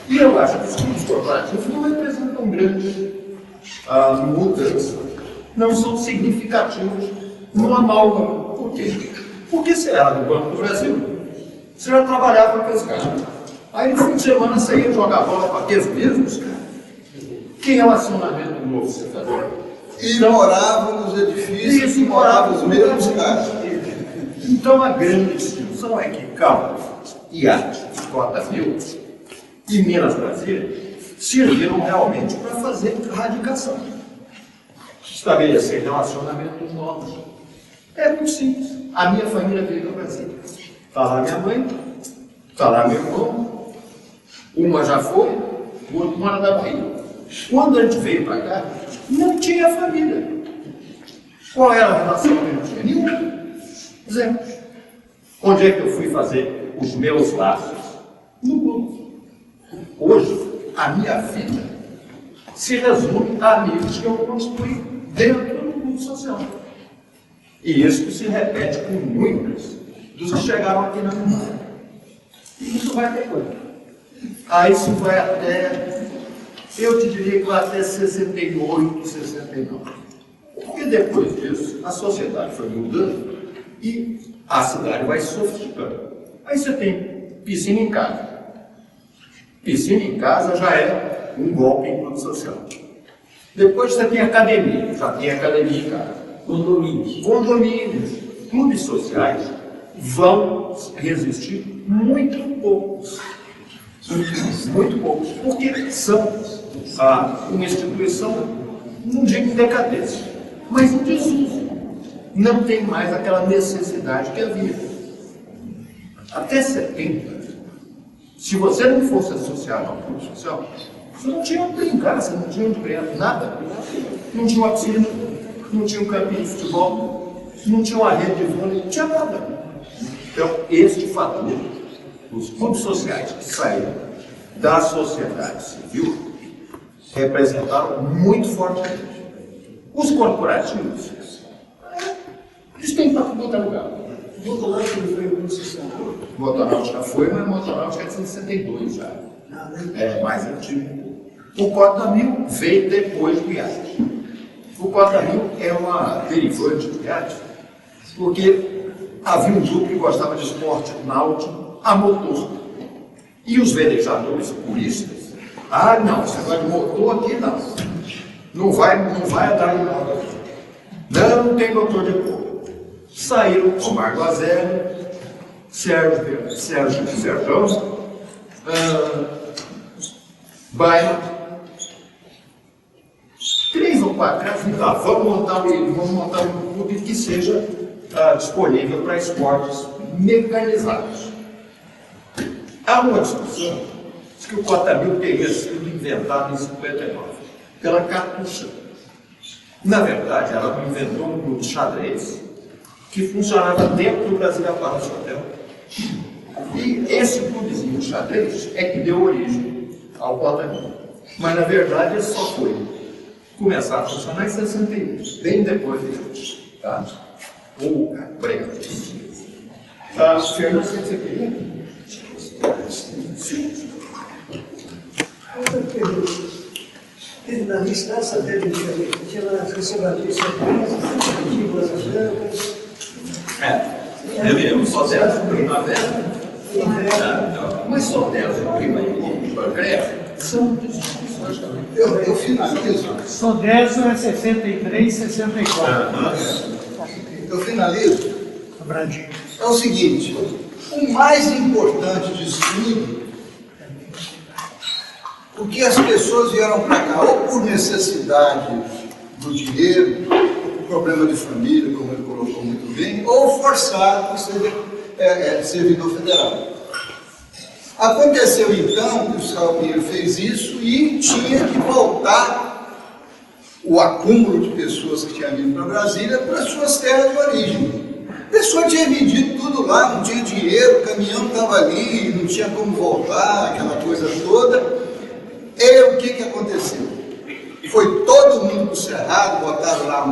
E eu acho que os clubes corporativos não representam grande mudança. Não são significativos no amálgama. Por quê? Porque você era do Banco do Brasil, você já trabalhava com aqueles caras. Aí no fim de semana você ia jogar bola com aqueles mesmos caras. Que relacionamento novo você fazia? E moravam nos edifícios e moravam os mesmos caras. Então a grande distinção é que Caldas, Iate, Cota Mil e Minas Brasília serviram realmente para fazer radicação. Estabelecer relacionamentos novos. É muito simples. A minha família veio do Brasil. Está lá minha mãe, está lá meu irmão, uma já foi, o outro mora na Bahia. Quando a gente veio para cá, não tinha família. Qual era a relação que não tinha? Nenhuma. Zero. Onde é que eu fui fazer os meus laços? No clube. Hoje, a minha vida se resume a amigos que eu construí dentro do mundo social. E isso se repete com muitos dos que chegaram aqui na memória. E isso vai até quando? Isso vai até, eu te diria que vai até 68, 69. Porque depois disso, a sociedade foi mudando e a cidade vai se sofisticando. Aí você tem piscina em casa. Piscina em casa já é um golpe em clube social. Depois você tem academia, já tem academia em casa. Condomínios. Clubes sociais vão resistir muito poucos. Muito poucos. Porque são uma instituição, não digo em decadência, mas em desuso. Não tem mais aquela necessidade que havia. Até 70, se você não fosse associado ao clube social, Você não tinha onde brincar, você não tinha onde criar nada. Não tinha uma piscina, não tinha um campinho de futebol, não tinha uma rede de vôlei, não tinha nada. Então, este fator, os clubes sociais que saíram da sociedade civil, representaram muito fortemente. Os corporativos, eles têm para tudo outro lugar. Motonáutica não foi em 1960. Motonáutica foi, mas Motonáutica é de 62 já. É mais antigo. O Cota Mil veio depois do iate. O Cota Mil é uma derivante do iate, porque havia um grupo que gostava de esporte náutico a motor. E os velejadores puristas, não, esse negócio de motor aqui não. Não vai andar em nada. Não tem motor de fogo. Saíram Omar Guazelli, Sérgio Sertão, Baia, 3 ou 4 caras, vamos montar um clube que seja disponível para esportes mecanizados. Há uma discussão de que o Cota Mil teria sido inventado em 59 pela Cartucha. Na verdade, ela inventou um clube de xadrez que funcionava dentro do Brasília Palace Hotel. E esse clubezinho de xadrez é que deu origem ao Cota Mil. Mas, na verdade, ele só foi começar a funcionar em 61, bem depois disso. Tá? Obrigado. Fernando, você queria? Sim. Outra pergunta. Na instância dele, tinha lá as conservatistas, as brancas. Eu só delas primavera. Mas só delas prima e pancreas são distinções também. Eu finalizo. Só 10 é 63, 64. Eu finalizo. Brandinho. É o seguinte, o mais importante disso tudo, porque as pessoas vieram para cá ou por necessidade do dinheiro, ou por problema de família, como ele colocou muito bem, ou forçado por ser servidor federal. Aconteceu então que o Israel Pinheiro fez isso e tinha que voltar o acúmulo de pessoas que tinham vindo para Brasília para suas terras de origem. A pessoa tinha vendido tudo lá, não tinha dinheiro, o caminhão estava ali, não tinha como voltar, aquela coisa toda. E o que aconteceu? Foi todo mundo para o Cerrado, botaram lá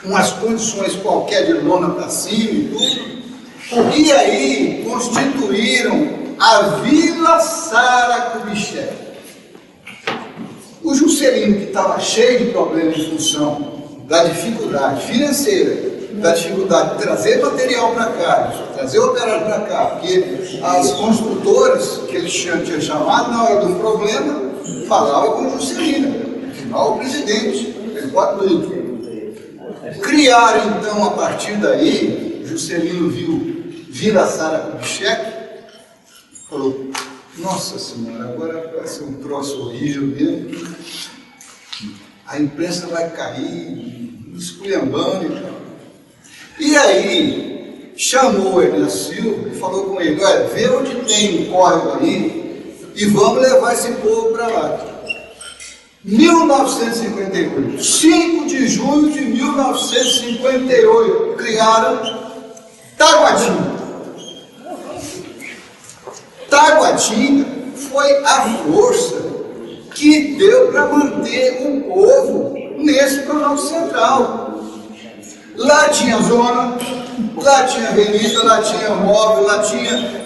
umas condições qualquer de lona para cima e tudo, e aí constituíram a Vila Sara Kubitschek. O Juscelino, que estava cheio de problemas em função da dificuldade financeira, da dificuldade de trazer material para cá, de trazer operário para cá, porque as construtoras que eles tinham chamado na hora de um problema, falavam com o Juscelino, afinal o presidente, ele pode tudo. Criaram então, a partir daí, Juscelino viu Vila Sara Kubitschek, falou, nossa senhora, agora vai ser um troço horrível mesmo, a imprensa vai cair, esculhambando e tal. E aí, chamou ele Silva e falou com ele, olha, vê onde tem um córrego aí e vamos levar esse povo para lá. 1958, 5 de junho de 1958, criaram Taguatinga. Taguatinga foi a força que deu para manter o povo nesse Planalto Central. Lá tinha zona, lá tinha avenida, lá tinha móvel, lá tinha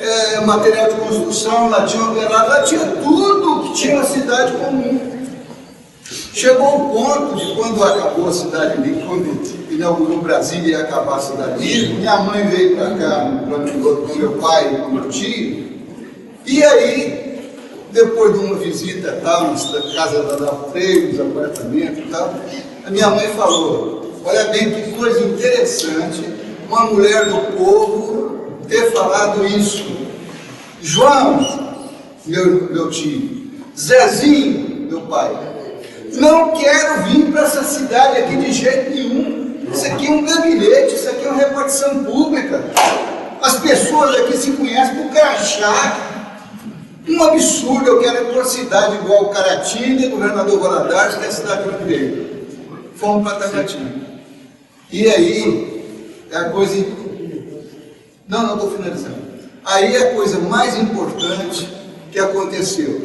material de construção, lá tinha operário, lá tinha tudo que tinha uma cidade comum. Chegou o ponto de quando acabou a cidade livre, quando inaugurou Brasília e ia acabar a cidade livre, minha mãe veio para cá com meu pai e com meu tio, e aí, depois de uma visita tal, na casa da Freire, nos apartamentos e tal, a minha mãe falou, olha bem que coisa interessante, uma mulher do povo ter falado isso. João, meu tio, Zezinho, meu pai, não quero vir para essa cidade aqui de jeito nenhum. Isso aqui é um gabinete, isso aqui é uma repartição pública. As pessoas aqui se conhecem por crachá. Um absurdo, eu quero ir para uma cidade igual Caratinga, Governador Valadares, que é a cidade onde veio. Fomos para Taguatinga. E aí, é a coisa... Não, estou finalizando. Aí é a coisa mais importante que aconteceu.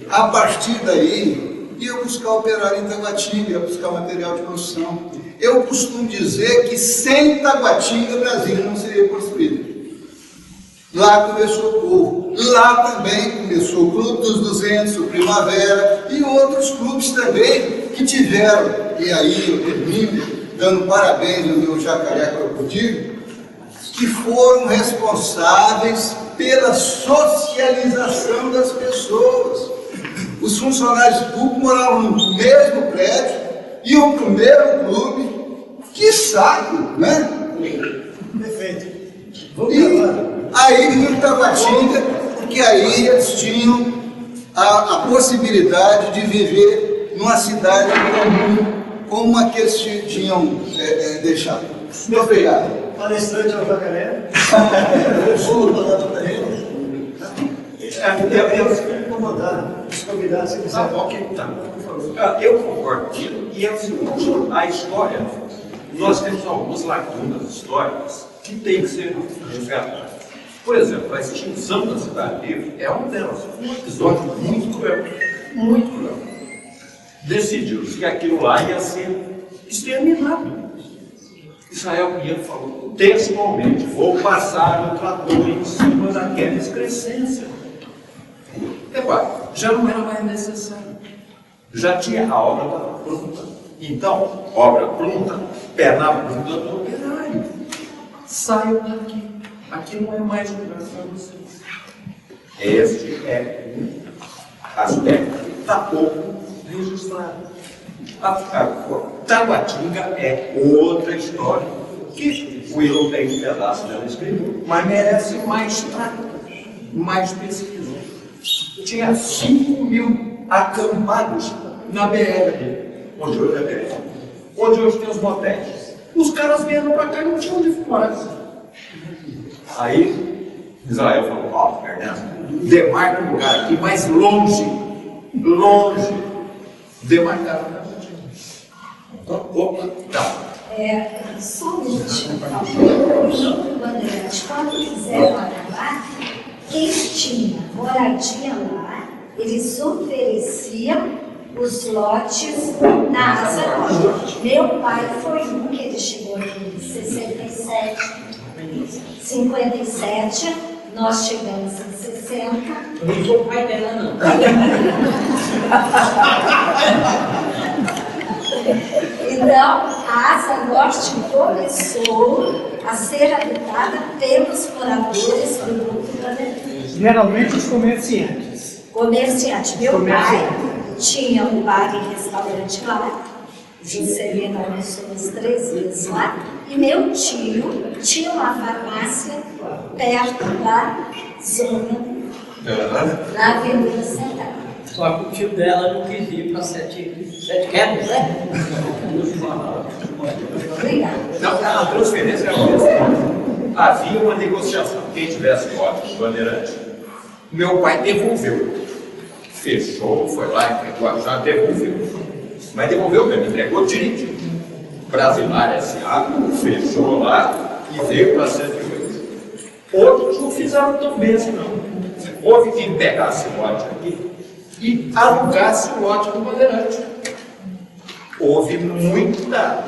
A partir daí, ia buscar operário em Taguatinga, ia buscar material de construção. Eu costumo dizer que sem Taguatinga, Brasília não seria construída. Lá começou o povo. Lá também começou o Clube dos 200, o Primavera e outros clubes também que tiveram. E aí eu termino dando parabéns ao meu Jacaré Crocodilo, que foram responsáveis pela socialização das pessoas. Os funcionários públicos moravam no mesmo prédio, iam para o mesmo clube. Que saco, né? Perfeito. E aí vinha Taguatinga, porque aí eles tinham a possibilidade de viver numa cidade comum, como a que eles tinham deixado. Muito obrigado. Palestrante é o Jacaré. Eu fico incomodado. Os convidados, se quiser. Ok, tá. Eu concordo com ele. E é o seguinte, a história, nós temos algumas lacunas históricas que têm que ser resgatadas. Por exemplo, a extinção da Cidade Livre é uma delas. Um episódio muito cruel. Muito cruel. Decidiu-se que aquilo lá ia ser exterminado. Israel Pinheiro falou textualmente: vou passar o trator em cima daquela excrescência. Repare, já não era mais necessário. Já tinha a obra estava pronta. Então, obra pronta, pé na bunda do operário. Saiam daqui. Aqui não é mais lugar para vocês. Este é um aspecto que está pouco registrado. Taguatinga é outra história, que o Willow tem um pedaço dela escrito, mas merece mais trato, mais pesquisa. Tinha 5.000 acampados na BR, onde hoje é BR, onde hoje tem os motéis. Os caras vieram para cá e não tinham onde morar. Aí Israel falou: ó, Fernando, demarca um lugar aqui mais longe, demarcaram. Então, opa, tá. Só um minutinho, por favor. No Bandeirante, quando fizeram acabar, quem tinha moradia lá, eles ofereciam os lotes na Asa Norte. Meu pai foi um que ele chegou em 67, 57, nós chegamos em 60. Eu não sou o pai dela, não. Então, a Asa Norte começou a ser habitada pelos moradores do Grupo Bandeirante. Geralmente os comerciantes. Comerciante. Meu pai tinha um bar e restaurante lá, Juscelino almoçou umas 3 vezes lá, e meu tio tinha uma farmácia perto da zona, na Avenida Central. Só que o tio dela não quis ir para 7 quebras, né? Obrigada. Não, a transferência era a mesma. Havia uma negociação. Quem tivesse lote de Bandeirante, meu pai devolveu. Fechou, foi lá, entregou a chave, devolveu. Mas devolveu mesmo, entregou direitinho. Brasilar S.A. fechou lá e veio para 108. Outros não fizeram tão bem assim, não. Houve quem pegasse o lote aqui e alugasse o lote do Bandeirante. Houve muita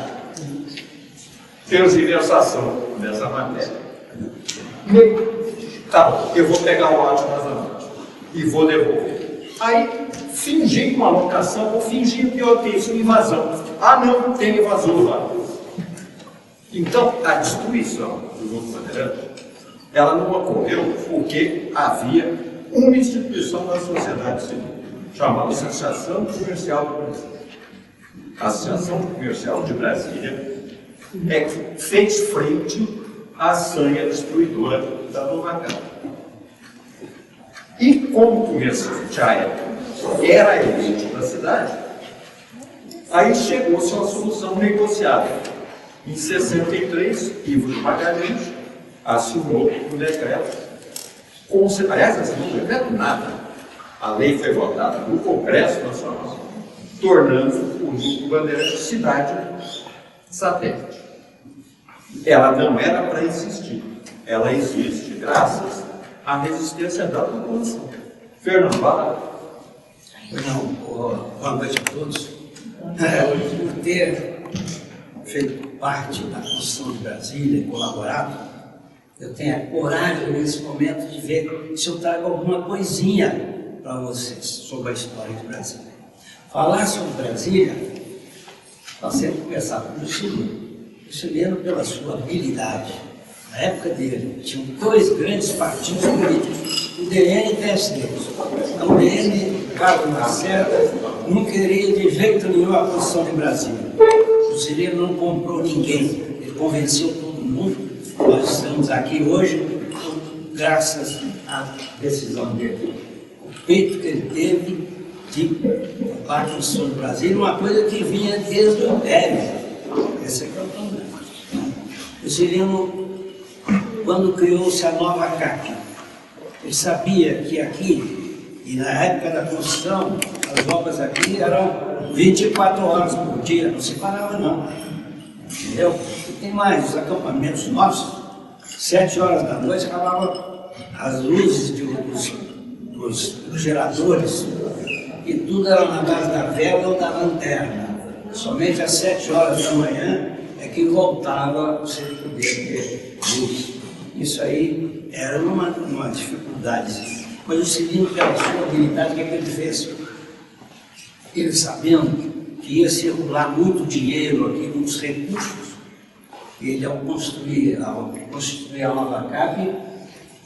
tergiversação dessa matéria. Tá bom, eu vou pegar o lote na Norte e vou devolver. Aí, fingi uma locação, ou fingi pior que isso, invasão. Ah, não, tem invasor lá. Então, a destruição do Grupo Bandeirante, ela não ocorreu porque havia uma instituição da sociedade civil, chamada Associação Comercial do Brasil. A Associação Comercial de Brasília é que fez frente à sanha destruidora da Nova Casa. E como o comerciante à época era a elite da cidade, aí chegou-se a uma solução negociada. Em 63, Ivo de Magalhães assinou um decreto, aliás, assinou um decreto nada, A lei foi votada no Congresso Nacional, tornando o Núcleo Bandeirantes cidade satélite. Ela não era para existir. Ela existe graças à resistência da população. Fernando, vai lá. Não, boa noite a todos. Por ter feito parte da construção de Brasília e colaborado, eu tenho a coragem nesse momento de ver se eu trago alguma coisinha para vocês sobre a história de Brasília. Falar sobre Brasília, nós sempre começar com o Juscelino. O Juscelino, pela sua habilidade, na época dele, tinham dois grandes partidos políticos, o DN e o PSD. O DN, Carlos Lacerda, não queria de jeito nenhum a construção de Brasília. O Juscelino não comprou ninguém, ele convenceu todo mundo. Nós estamos aqui hoje graças à decisão dele. O peito que ele teve de a construção do Brasil, uma coisa que vinha desde o Império. Esse é que é o problema. O Juscelino, quando criou-se a nova CAP, ele sabia que aqui, e na época da construção, as obras aqui eram 24 horas por dia, não se parava não. Entendeu? E tem mais, os acampamentos nossos, 7 horas da noite acabava as luzes dos geradores, e tudo era na base da vela ou da lanterna. Somente às 7 horas da manhã é que voltava você poder ter luz. Isso aí era uma dificuldade. Mas o Juscelino, pela sua habilidade, o que ele fez? Ele sabendo que ia circular muito dinheiro aqui, muitos recursos, ele, ao construir a nova CAP,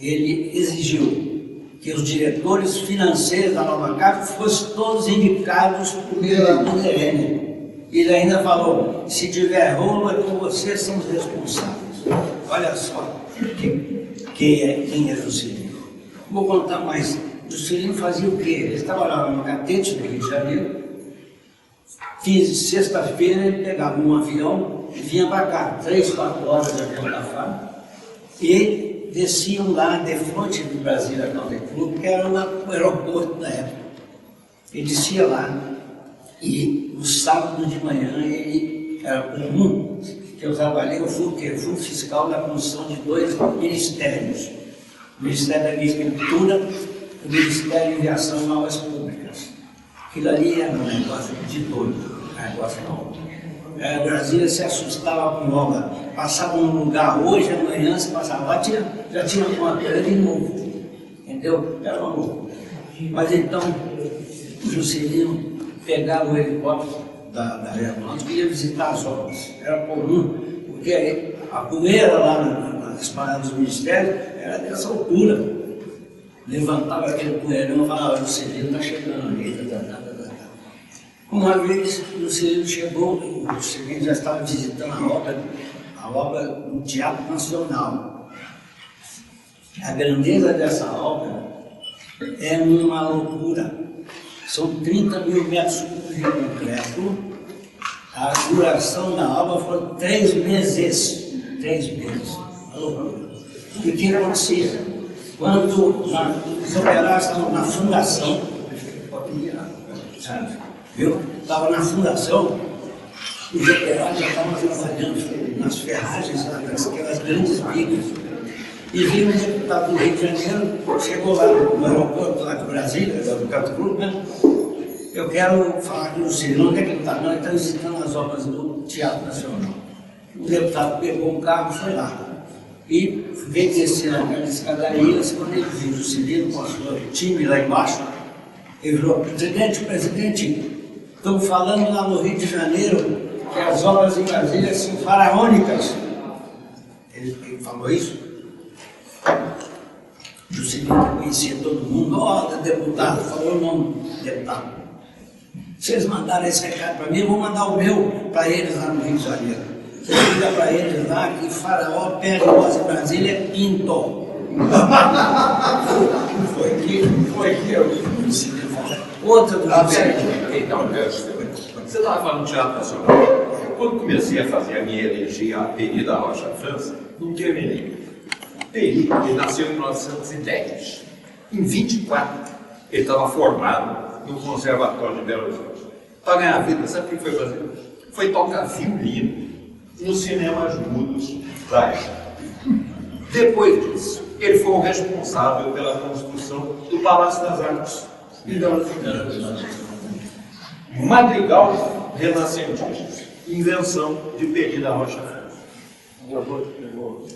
ele exigiu que os diretores financeiros da nova CAP fossem todos indicados pelo DN. Ele ainda falou, se tiver rolo, é com vocês são os responsáveis. Olha só quem é Juscelino. Vou contar mais. Juscelino fazia o quê? Ele trabalhava no Catete, no Rio de Janeiro. Sexta-feira ele pegava um avião e vinha para cá, 3, 4 horas de avião da fábrica, e desciam lá de frente do Brasília Country Club, que era o aeroporto da época. Ele descia lá e no sábado de manhã ele era comum que eu trabalhei, eu fui fiscal da construção de 2 ministérios, o Ministério da Agricultura e o Ministério de Aviação e Obras Públicas. Aquilo ali era um negócio de doido, um negócio não. Brasília se assustava com obra. Passava num lugar hoje, amanhã se passava lá, já tinha uma coisa de novo. Entendeu? Era uma loucura. Mas então, o Juscelino pegava o helicóptero da aeronáutica e ia visitar as obras. Era comum, porque a poeira lá nas paradas do Ministério era dessa altura. Levantava aquele poeirão e falava, o Juscelino está chegando ali. Uma vez o Juscelino chegou, o Juscelino já estava visitando a obra do Teatro Nacional. A grandeza dessa obra é uma loucura. São 30 mil metros cúbicos de concreto. A duração da obra foi 3 meses. 3 meses. Uma loucura. O que acontecia? Quando os operários estavam na fundação, viu? Estava na fundação, os operários já estavam trabalhando nas ferragens, naquelas grandes vigas. E veio um deputado do Rio de Janeiro, chegou lá no aeroporto lá de Brasília, do Country Club, né? Eu quero falar com o Juscelino, onde é que ele está? Não, ele está visitando as obras do Teatro Nacional. O deputado pegou um carro e foi lá. E veio descer naquelas escadarias, quando ele viu o Juscelino com o seu time lá embaixo, ele falou, presidente, estão falando lá no Rio de Janeiro que as obras em Brasília são faraônicas. Ele falou isso. Juscelino conhecia todo mundo. Ó, deputado, falou o nome do deputado. Vocês mandaram esse recado para mim, eu vou mandar o meu para eles lá no Rio de Janeiro. Você diga para eles lá que faraó perde voz em Brasília é pinto. Foi que eu Juscelino falou. Outra do Juscelino. Então, você estava falando de Teatro Nacional. Quando comecei a fazer a minha elegia à Peri da Rocha França, não terminei. Peri, ele nasceu em 1910. Em 24, Ele estava formado no Conservatório de Belo Horizonte. Para ganhar a vida, sabe o que foi fazer? Foi tocar violino nos cinemas mudos da época. Depois disso, ele foi o responsável pela construção do Palácio das Artes em Belo Horizonte. Madrigal renascentista, invenção de Peri da Rocha Filho.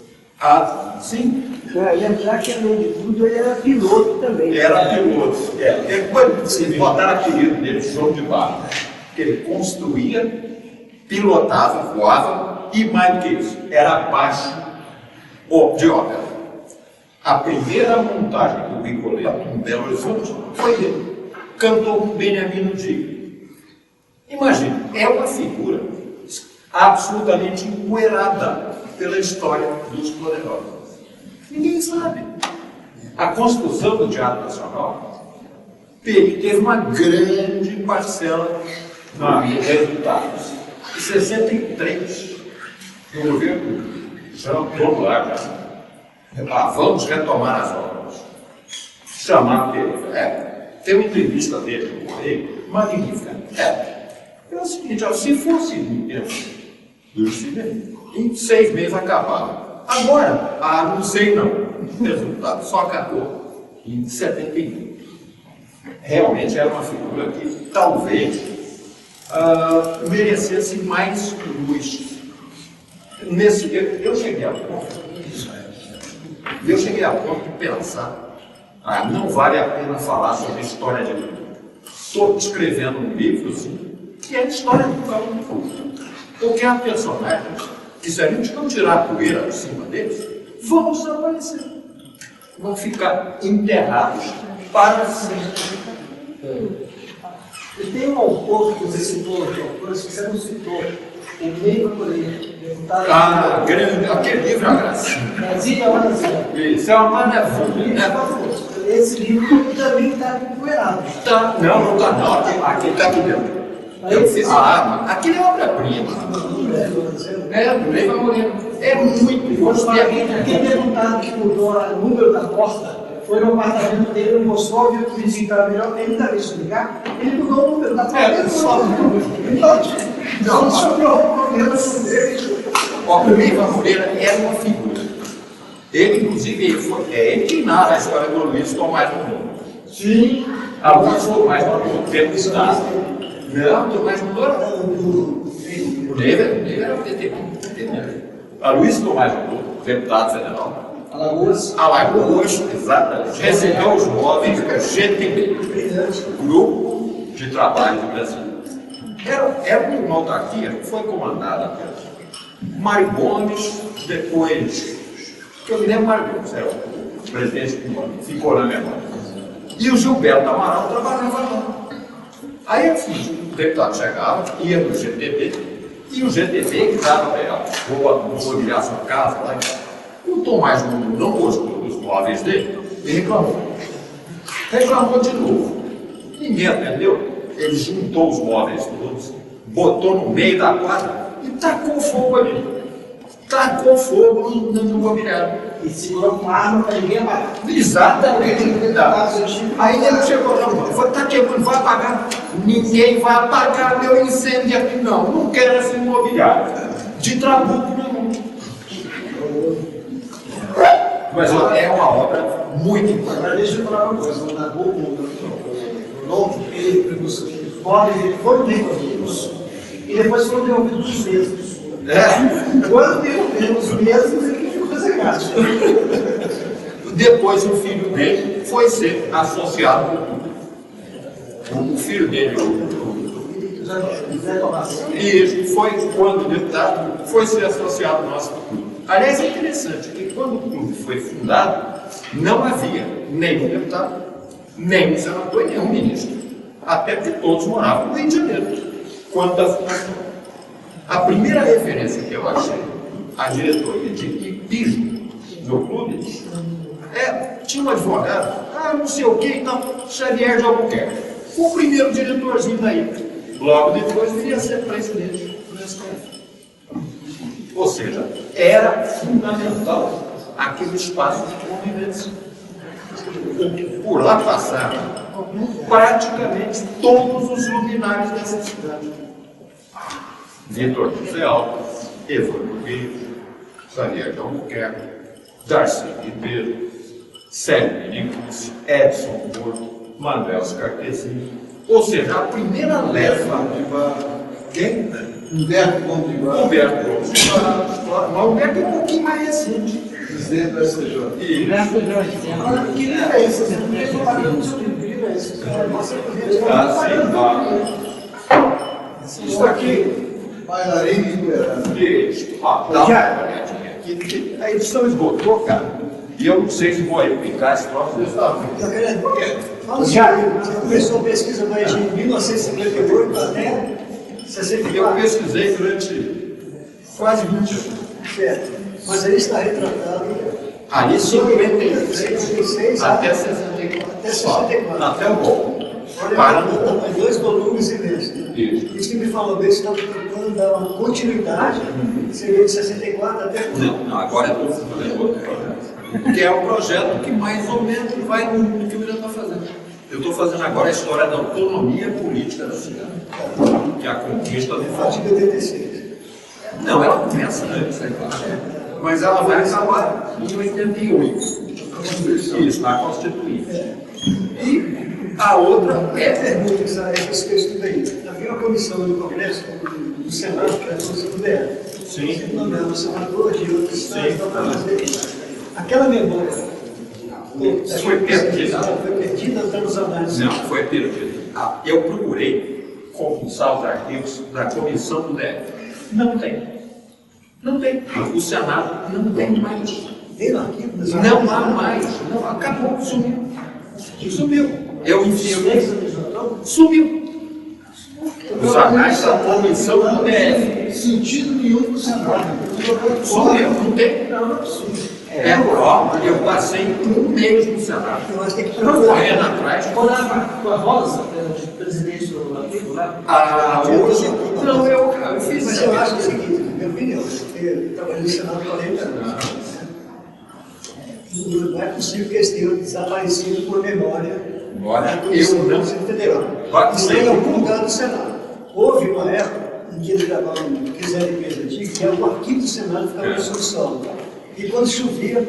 Ah, sim, Lembrar que, além de tudo, ele era piloto também. era piloto. Depois botaram apelido dele, João de Barro, que ele construía, pilotava, voava e, mais do que isso, era baixo de ópera. A primeira montagem do Rigoletto em Belo Horizonte foi ele. Cantou com Beniamino Diga. Imagina, é uma figura absolutamente empoeirada pela história dos poderosos. Ninguém sabe. A construção do Teatro Nacional teve uma grande parcela nos resultados. Em 63, no governo Jean-Claude Vargas, vamos retomar as obras. Chamaram dele. Tem uma entrevista dele no Correio, magnífica. É o seguinte, se fosse no tempo do cinema, em 6 meses acabava. Agora, não sei não. O resultado só acabou em 71. Realmente era uma figura que talvez merecesse mais luz. Eu cheguei a ponto de pensar, não vale a pena falar sobre história de livro. Estou escrevendo um livro que é a história do Cabo do Fogo. Porque há personagens que, se a gente não tirar a poeira de cima deles, vão desaparecer. Vão ficar enterrados para sempre. E tem um autor que você citou, autores que você não citou, o Neiva Moreira, deputado. Grande, aquele livro é uma gracinha. Brasília, Brasília. Isso é uma maravilha, né? Esse livro também está empoeirado. Tá, não está não. Aqui está aqui dentro. Eu fiz aquele é obra-prima. Do Neiva Moreira. É muito forte. Aquele deputado que mudou o número da porta foi no apartamento dele no Moscou, viu que o vizinho estava melhor, ele também explicar, ele mudou o número da porta. Não sobrou o problema dele. O Neiva Moreira era uma figura. Ele, inclusive, ele que narra a história do Luiz Tomás Mundô. Sim. A Luiz Tomás Mundô, tempo está. Não, Tomás Mundô era o Neiva era o detentor. A Luiz Tomás Mundô, deputado federal. Alagoas, exatamente. Recebeu os móveis do GTB, Grupo de Trabalho do Brasil. Era uma autarquia que foi comandada por Mário Gomes, depois, que eu me lembro, Mário Gomes era o presidente que ficou na memória. E o Gilberto Amaral trabalhava lá. Aí, assim, o deputado chegava, ia no GTB, e o GTB que dava para ela, vou mobiliar sua casa lá. O Tomás Mundô não gostou dos móveis dele e reclamou. Reclamou de novo. Ninguém atendeu. Ele juntou os móveis todos, botou no meio da quadra e tacou fogo ali. Tacou fogo no mobiliário. E segurou uma arma para ninguém apagar. Exatamente. Aí ele chegou lá e falou, está queimando, vai apagar. Ninguém vai apagar meu incêndio aqui, não. Não quero esse mobiliário. De trabuco não. Mas é uma obra muito importante. Agora deixa eu falar uma coisa, o Nabucco, o novo, os móveis foram devolvidos e depois foram devolvidos os mesmos. Quando devolveram os mesmos, ele ficou sem gasto. Depois o filho dele foi ser associado com o filho dele, e foi quando o deputado foi ser associado ao nosso clube. Aliás, é interessante que quando o clube foi fundado, não havia nenhum deputado, nenhum senador e nenhum ministro. Até porque todos moravam no Rio de Janeiro, quando da fundação. A primeira referência que eu achei à diretoria de hipismo no clube tinha um advogado, não sei o que, então, Xavier de Albuquerque. Foi o primeiro diretorzinho daí. Logo depois viria a ser presidente do STF. Ou seja, era fundamental aquele espaço de convivência. Por lá passaram praticamente todos os luminares dessa cidade. Vitor José Alves, Evandro Rios, Daniel de Albuquerque, Darcy Ribeiro, Célio Nicolas, Edson Porto, Manuel Scarpesini. Ou seja, a primeira leva. Quem? Humberto Gondivar, Humberto Gomes. Mas Humberto é um pouquinho mais recente. presidente do STJ. E Graças a Deus. Agora, que livro é esse? Você não tem propaganda do seu livro, é esse? isso aqui. Bailarino liberado. Dá uma olhadinha aqui, porque a edição esgotou, cara. E eu não sei se vou replicar esse próximo. Fala assim, você começou a pesquisa mais de 1958 até Eu 64. pesquisei durante quase 20 anos. Certo. Mas aí está retratado Ali de sobre 56 até 64. Até 64. Até o gol. Olha, Para no 2 volumes e meio. Isso. Isso que me falou bem, você está tentando dar uma continuidade, seria de 64 até quando? Não, agora eu estou fazendo outro projeto. Que é o projeto que mais ou menos vai no que o William está fazendo. Eu estou fazendo agora a história da autonomia política da cidade, que é a conquista do Artigo 86. Não, ela começa antes, é claro. Mas ela vai acabar em 88. Isso, na Constituinte. E a outra É é. pergunta, esse texto aí. Havia uma comissão no Congresso, do Senado, que era a comissão do BR. Sim. Você nomeava o senador de outros estados para fazer aquela memória. Foi perdida. Foi perdida pelos análises. Não, foi perdida. Eu procurei compulsar os arquivos da comissão do DF. Não tem. Não tem. O Senado não tem mais. Tem no arquivo dos Não análises? há mais. Não, acabou, sumiu. Sumiu. Eu enviei. Sumiu. Os anais da comissão do DF. Sentido nenhum para o Senado. Sumiu, não tem. É prova, eu passei um mês no Senado. Eu acho que tem que Correndo atrás. Com a Rosa, de presidente do arquivo lá. Hoje. Não, eu fiz Mas isso. eu acho o seguinte, na minha opinião, eu trabalhei no Senado 40 anos. Não é possível que eles tenham desaparecido por memória Olha, da Comissão eu não- Conselho Federal. Pode Isso ser. em algum lugar do Senado. Houve uma época em que eles gravavam aqueles LPs antigos, que era o arquivo do Senado ficava no subsolo. E quando chovia,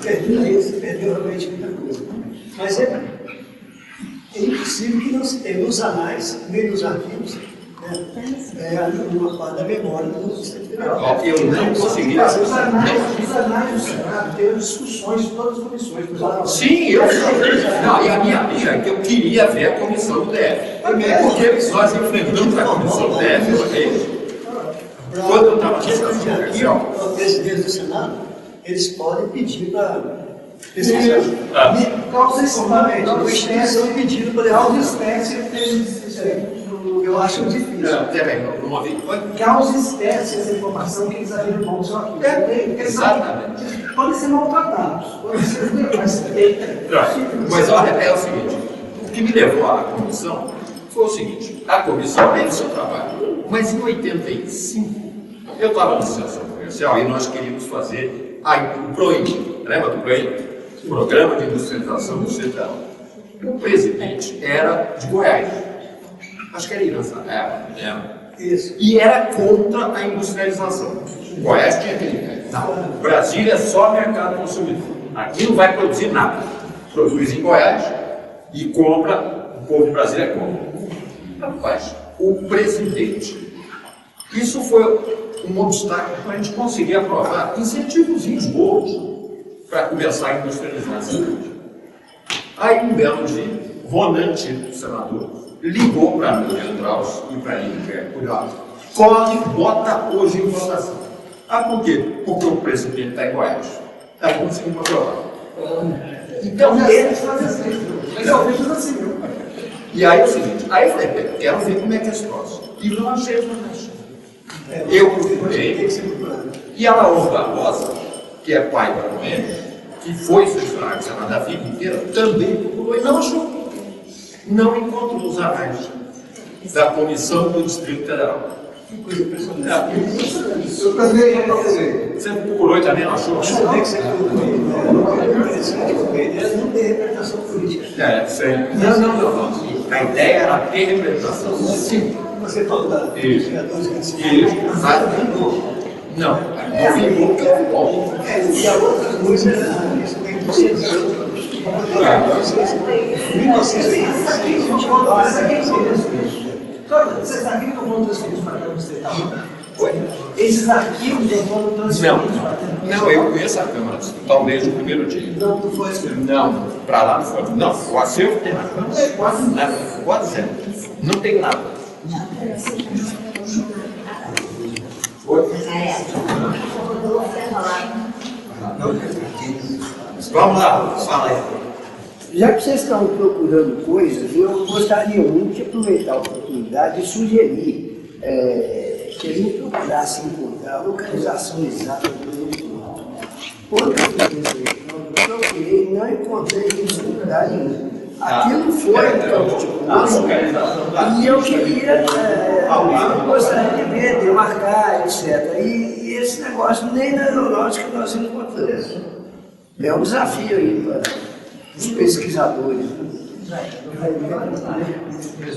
perdeu realmente muita coisa. Mas é impossível que não se tenha nos anais, nem nos arquivos, uma parte da memória do Conselho Federal. Eu não consegui. Os anais do Senado têm discussões de todas as comissões. Sim, eu sei. Não, e a minha amiga é que eu queria ver a comissão do DF. Porque nós enfrentamos a comissão do DF uma vez. Quando eu estava na sessão Aqui, comercial. os presidentes do Senado, eles podem pedir para pesquisar. Formalmente, uma instituição pedindo para levar Causa espécie eu acho difícil. Não, peraí, não ouvi. causa espécie essa informação que eles abriram mão do seu arquivo. Exatamente. Podem ser maltratados, podem ser mas tem. Mas olha, é o seguinte, o que me levou à comissão foi o seguinte, a comissão teve seu trabalho, mas em 85, eu estava na sessão comercial e nós queríamos fazer o PROIN, lembra do PROIN? Programa de Industrialização do Sertão. O presidente era de Goiás, acho que era Irança, Isso. e era contra a industrialização. O Goiás tinha aquele. Não, Brasília é só mercado consumidor. Aqui não vai produzir nada. Produz em Goiás e compra, o povo de Brasília compra. Rapaz, o presidente, isso foi um obstáculo para a gente conseguir aprovar incentivozinhos bons para começar a industrializar a cidade. Aí, um belo dia, Ronan Tito, senador, ligou para a Núria Andraus e para a Lilian corre, bota hoje em votação. Por quê? Porque o presidente está em Goiás. Aí conseguimos aprovar. Então, ele faz assim. Mas eu vejo assim, viu? E aí é o seguinte, aí eu falei, quero ver como é que é esse troço. E não achei as vantagens. Eu procurei, e a Lauro Barbosa, que é pai da Noemi, que foi funcionário do Senado a vida inteira, também procurou e não achou. Não encontrou os anais da Comissão do Distrito Federal. Que coisa impressionante. Eu também já procurei. Você procurou e também não achou? Como é que você colocou aí? É interessante, porque a ideia não tem representação política. É, sei. Não. A ideia era ter representação. Sim. Você falou da Isso. criadores que se Isso. Não. Não vingou porque é bom. e a outra coisa era a questão da indústria. Esses arquivos não foram transferidos para a Câmara? Esses arquivos não foram transferidos para a Câmara? Não, eu conheço a Câmara, talvez no primeiro dia. Não foi esse mesmo. Não, para lá não foi. Não, o acervo tem na Câmara. Quase nada. Quase zero. Não tem nada. Vamos lá, fala aí. Já que vocês estão procurando coisas, eu gostaria muito de aproveitar a oportunidade e sugerir que a gente procurasse encontrar a localização exata do documento. Outra coisa, eu procurei e não encontrei isso em lugar nenhum. Aquilo foi e eu queria, eu gostaria de ver, de marcar, etc. E esse negócio nem na aeronáutica nós encontramos. É um desafio aí para os pesquisadores.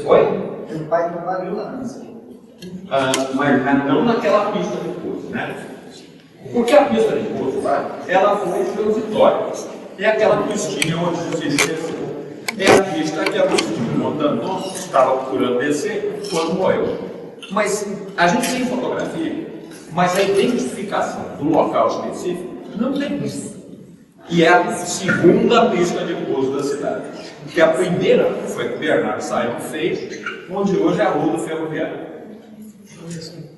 Oi? Meu pai trabalhou lá. Mas não naquela pista de pouso, né? Porque a pista de pouso lá, ela foi transitória. É aquela pistinha onde você desceu. É a pista que a Agostinho Montanton estava procurando descer quando morreu. Mas a gente tem fotografia, mas a identificação do local específico não tem pista. E é a segunda pista de pouso da cidade. Porque a primeira foi que Bernardo Sayão fez, onde hoje é a Rua do Ferroviário.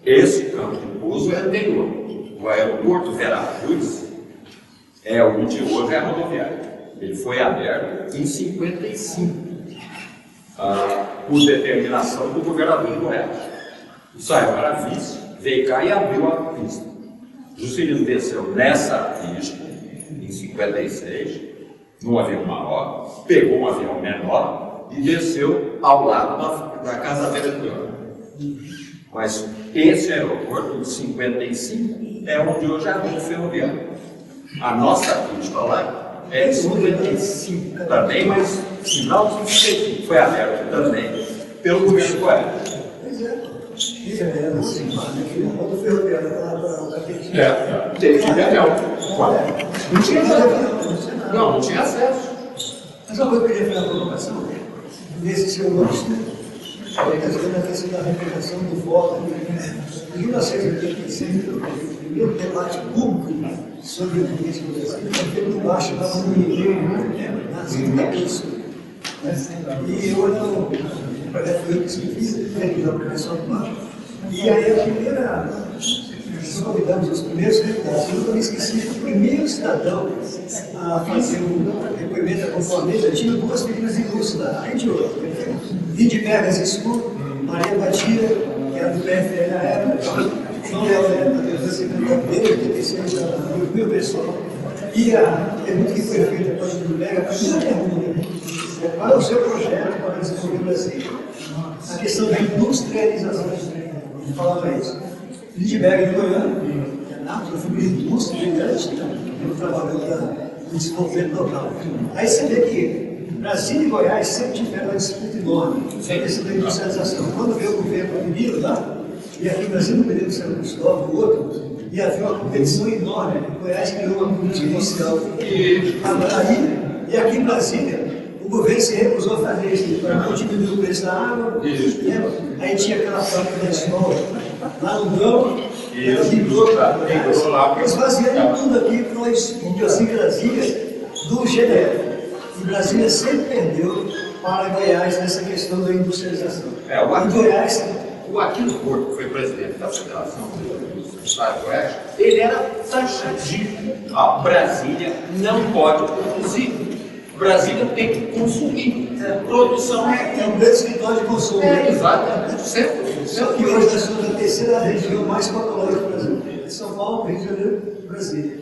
Esse campo de pouso é anterior. O aeroporto Veracruz é onde hoje é a rodoviária. Ele foi aberto em 55, por determinação do governador de Goiás. O Sayão era vice, veio cá e abriu a pista. Juscelino desceu nessa pista, em 56, num avião maior, pegou um avião menor e desceu ao lado da Casa Velha do Leão. Mas esse aeroporto, de 55, é onde hoje é a Rua Ferroviária. A nossa pista lá é de 55 também, mas final de 55 foi aberto também pelo governo de Goiás. Pois é. Isso é assim, aquele modo ferroviário para Teve que ver, não tinha acesso. Não tinha acesso. Mas uma coisa que eu queria fazer uma provocação, nesse seu lance, a questão da representação do voto. Em 1985, o primeiro debate público sobre a política do Brasil foi feito no bar chamado na segunda pessoa. E eu não, fui eu que escrevi, revisar a professor do bar. E aí a primeira, nós convidamos os primeiros candidatos, eu nunca me esqueci que o primeiro cidadão a fazer um depoimento da conformidade tinha duas figuras ilustres lá, a gente outra. Lindbergh Ziscu, Maria Batia, que era do PFL na época, João Léo Neto, da secretaria dele, 86, mil pessoas. E a pergunta que foi feita para o Lindbergh, a primeira pergunta, qual é o seu projeto para desenvolver o Brasil? A questão da industrialização. Eu falava isso. Lindbergh de Goiânia, que é nada, eu fui uma indústria gigante, eu trabalhando no desenvolvimento local. Aí você vê que Brasília e Goiás sempre tiveram uma disputa enorme, a questão da industrialização. Quando veio o governo Mineiro lá, e aqui em Brasília, o Mineiro São Cristóvão, o outro, e havia uma competição enorme. Goiás criou uma política inicial. E aqui em Brasília, o governo se recusou a fazer isso, para não diminuir o preço da água. Aí tinha aquela fábrica da escola lá no Grão, eles faziam tudo aqui para uma idiosincrasia do GDF. E Brasília sempre perdeu para Goiás nessa questão da industrialização. O Goiás, o Aquino Porto, que foi presidente da Federação do Estado de Goiás, ele era taxativo. A Brasília não pode produzir. Brasília tem que consumir. Produção é um grande escritório de consumo. Exatamente. Só que hoje nós somos a terceira região mais populosa do Brasil. São Paulo, Rio de Janeiro e Brasília.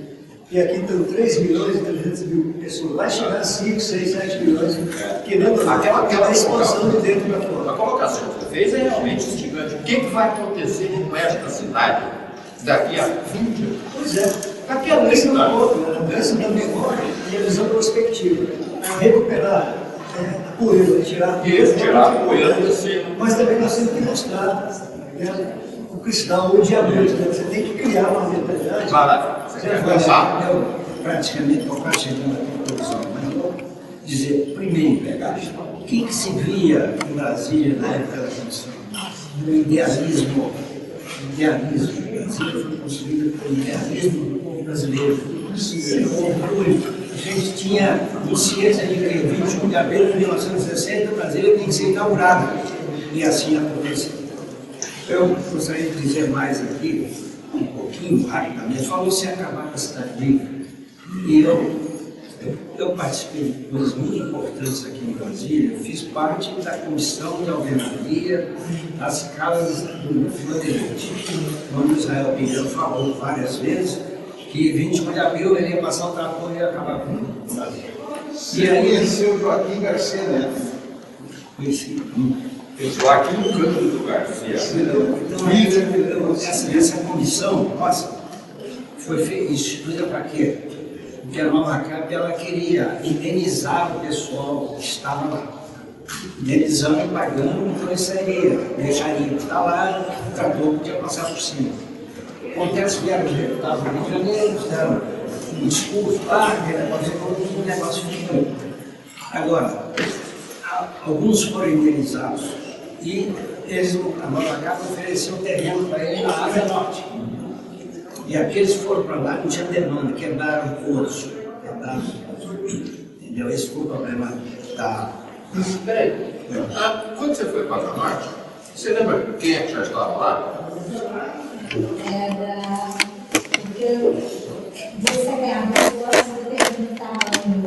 E aqui estão 3 milhões e 300 mil pessoas. Vai chegar a 5, 6, 7 milhões, querendo aquela expansão de dentro para fora. A colocação que você fez é realmente instigante. O que vai acontecer com esta cidade daqui a 20 anos? Pois é. Daqui a Esse é 30 um anos. pouco, a mudança da memória e a visão prospectiva. Recuperar a poeira, tirar Isso, tirar a poeira desse. Mas também nós temos que mostrar, né, o cristão, o diabetes, né? Você tem que criar uma mentalidade. Vai lá, você quer começar? Eu praticamente estou quase chegando à conclusão, mas eu vou dizer, primeiro, o que se via em Brasília na época da Constituição? O idealismo. O Brasília foi construído pelo idealismo do povo brasileiro. A gente tinha consciência de que 21 de abril de 1960 Brasília tem que ser inaugurada. E assim aconteceu. Eu gostaria de dizer mais aqui, um pouquinho, rapidamente. Falou-se em acabar com a cidade viva. E eu participei de coisas muito importantes aqui em Brasília. Fiz parte da comissão de alvenaria das casas do Bandeirante. Quando Israel Pinheiro falou várias vezes que 21 de abril ele ia passar o trator e ia acabar com o Brasil. Você conheceu Joaquim Garcia Neto? Conheci. Joaquim Cândido Garcia. Então, essa comissão, nossa, foi instituída para quê? Porque a Nova Cap ela queria indenizar o pessoal que estava lá. Indenizando e pagando, então isso aí deixaria de estar lá, o trator podia passar por cima. Acontece que vieram os deputados do Rio de Janeiro, fizeram um discurso lá, um negócio ficou. Agora, alguns foram indenizados e eles, a Nova Cap ofereceu terreno para eles na área norte. E aqueles que foram para lá não tinha demanda, quebraram todos. Entendeu? Esse foi o problema da. Peraí, quando você foi para a Norte, você lembra quem é que já estava lá? Era. Porque você ganhava agora, você perguntava no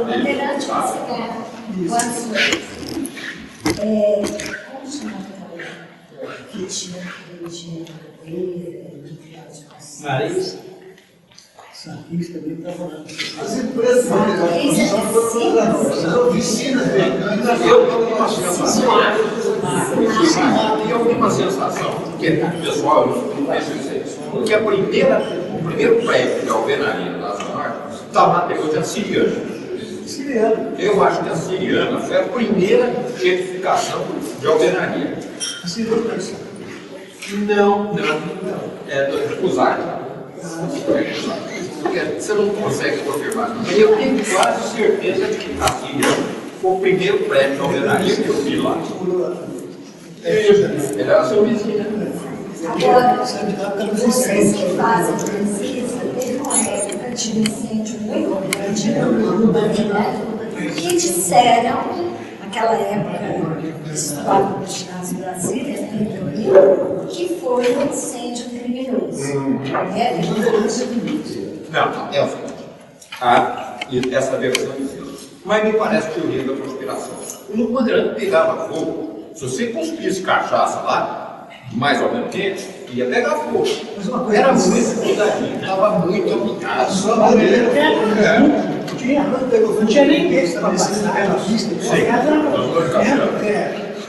Bandeirante, você ganhava quantos como chamava aquela que tinha Nariz. Sarquista também está falando. As empresas as oficinas mecânicas. Eu tenho uma sensação, que é muito pessoal, eu não penso isso, que o primeiro prédio de alvenaria da Zona Norte estava na hoje a Siriana. Siriano. Eu acho que a Siriana foi a primeira edificação de alvenaria. Siriano. Não. É do Cusar. Porque você não consegue confirmar. Eu tenho quase certeza de que a Siriana foi o primeiro prédio de alvenaria que eu vi lá. Ele era seu vizinho. Agora, vocês que fazem pesquisa, teve uma época de um incêndio muito grande no Bandeirante, que disseram, naquela época, estava no ginásio Brasília, que foi um incêndio criminoso. Não, é o seguinte. Essa versão existe. Mas me parece teoria da conspiração. No Bandeirante pegava fogo. Se você cuspisse cachaça lá, mais ou menos quente, ia pegar fogo. Mas uma coisa Era que muito cuidadinho, estava muito aplicado. só a bandeira. Não tinha ninguém estabelecido naquela pista.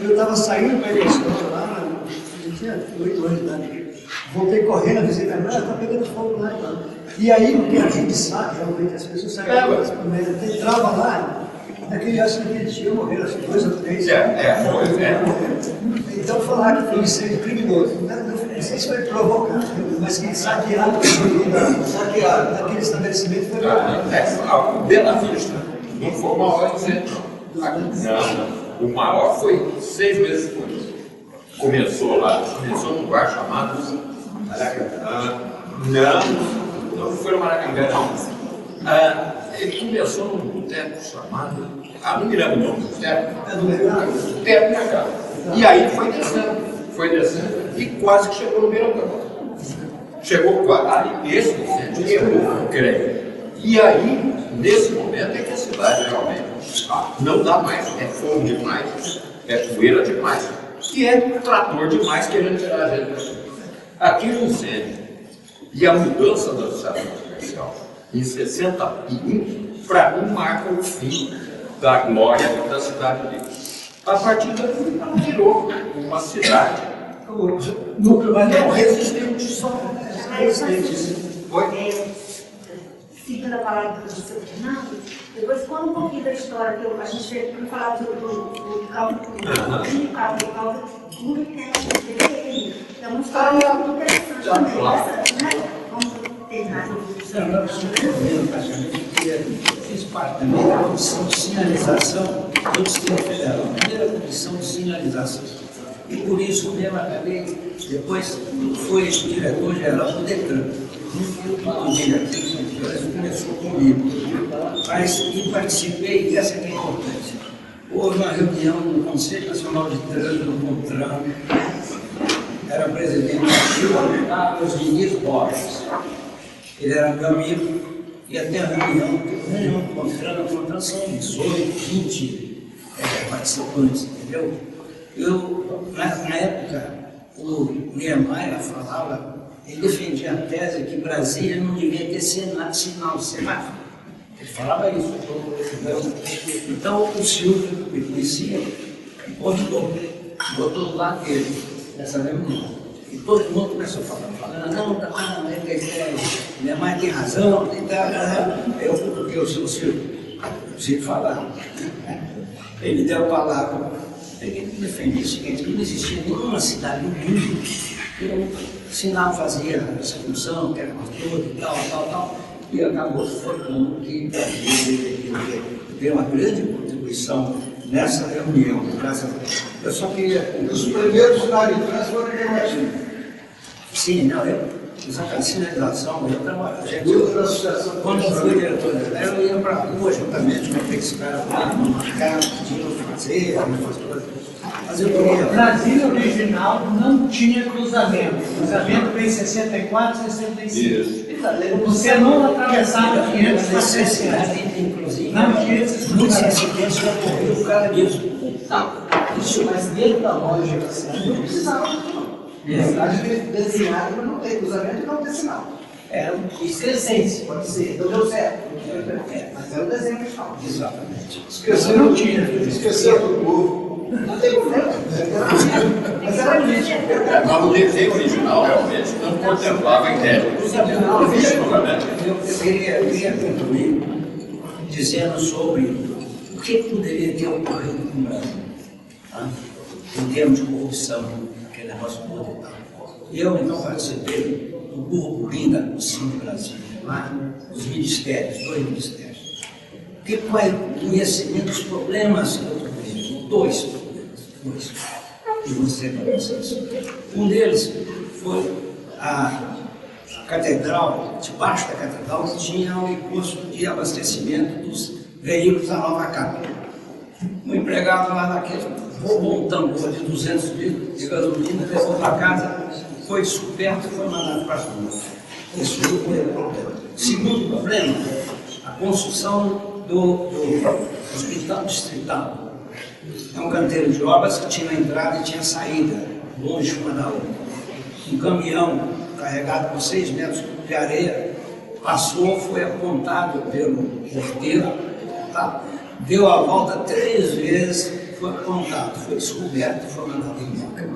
Eu estava saindo para ir para a escola lá, eu tinha 8 anos de idade. Voltei correndo a visita, está pegando fogo lá e tal. E aí, o que a gente sabe, realmente, as pessoas saem entrava lá, naquele dia morreram, acho que 2 ou 3. Então falaram que foi um incêndio criminoso. Não sei se foi provocado, mas que saquearam daquele estabelecimento foi provocado. O Bela Vista não foi o maior incêndio. Não, o maior foi 6 meses depois. Começou num lugar chamado não foi no Maracanã, não. Ele começou num boteco chamado. Não me lembro o nome do boteco. Boteco minha casa. E aí foi descendo, e quase que chegou no Beirão. Chegou quase. Esse incêndio quebrou, creio. E aí, nesse momento, é que a cidade realmente não dá mais. É fogo demais, é poeira demais, que é trator demais querendo tirar a gente daqui. Aquele incêndio E a mudança da associação comercial em 61, para mim, marca o fim da glória da cidade dele. A partir daí, ela virou uma cidade Núcleo vai não resistente só. Seguindo a palavra do seu Fernando, depois conta um pouquinho da história que a gente teve para falar do cálculo tudo que tem. É uma história muito interessante também. Vamos terminar. Eu fiz parte também da comissão de sinalização do Distrito Federal, a primeira comissão de sinalização. E por isso mesmo acabei, depois fui diretor-geral do DETRAN. Um dia aqui, começou comigo. Mas, e participei, essa que é importante. Houve uma reunião no Conselho Nacional de Trânsito, no CONTRAN. Era presidente do Carlos Diniz Borges. Ele era meu amigo, e até a reunião do CONTRAN são 18, 20 participantes, entendeu? Na época, o Niemeyer falava, ele defendia a tese que Brasília não devia ter sinal de semáforo. Ele falava isso. Então, o Silvio, que me conhecia, botou do lado dele nessa reunião. E todo mundo começou a falar, não, Niemeyer tem razão, eu porque o Silvio falava. Ele deu a palavra. Ele defendia o seguinte, que não existia nenhuma cidade no mundo que o sinal fazia essa função, que era toda e tal, e acabou formando que deu uma grande contribuição nessa reunião. Eu só queria... Os primeiros sinais de trânsito foram informativos. Sim, não, eu fiz a sinalização, eu trabalhei. Quando eu fui diretor, eu ia para a rua juntamente com aqueles caras lá, marcar, tinham que fazer, algumas coisas. Mas eu queria. Brasília original não tinha cruzamento. O cruzamento veio em 64, 65. Você não atravessava 500 para 600. Inclusive, Não tinha esses muitos cruzamentos. acidentes já ocorreram por causa disso. Isso, mas dentro da lógica da cidade não precisava, não. A cidade é desenhada para não ter cruzamento e não ter sinal. Isso é essência, pode ser. Então deu certo. Mas é o desenho que fala. Exatamente. Esqueceram do povo. Não tem problema. Mas era bonito. Mas o desenho original realmente não contemplava a ideia do cruzamento. Eu queria concluir dizendo sobre o que poderia ter ocorrido no Brasil, em termos de corrupção, aquele negócio todo e tal. Eu, então, participei do burburinho da Comissão do Brasil, lá, os ministérios, 2 ministérios. Que conhecimento dos problemas que eu trouxe, 2 problemas, e você para vocês. Um deles foi a catedral, debaixo da catedral, tinha um posto de abastecimento dos veículos da Nova Capa. Um empregado lá daquele roubou um tambor de 200 litros de gasolina, levou para casa, foi descoberto e foi mandado para a rua. Isso foi o primeiro problema. Segundo problema, a construção do hospital distrital. É um canteiro de obras que tinha entrada e tinha saída, longe uma da outra. Um caminhão carregado com 6 metros de areia passou, foi apontado pelo porteiro, tá? Deu a volta 3 vezes, foi apontado, foi descoberto, foi mandado embora.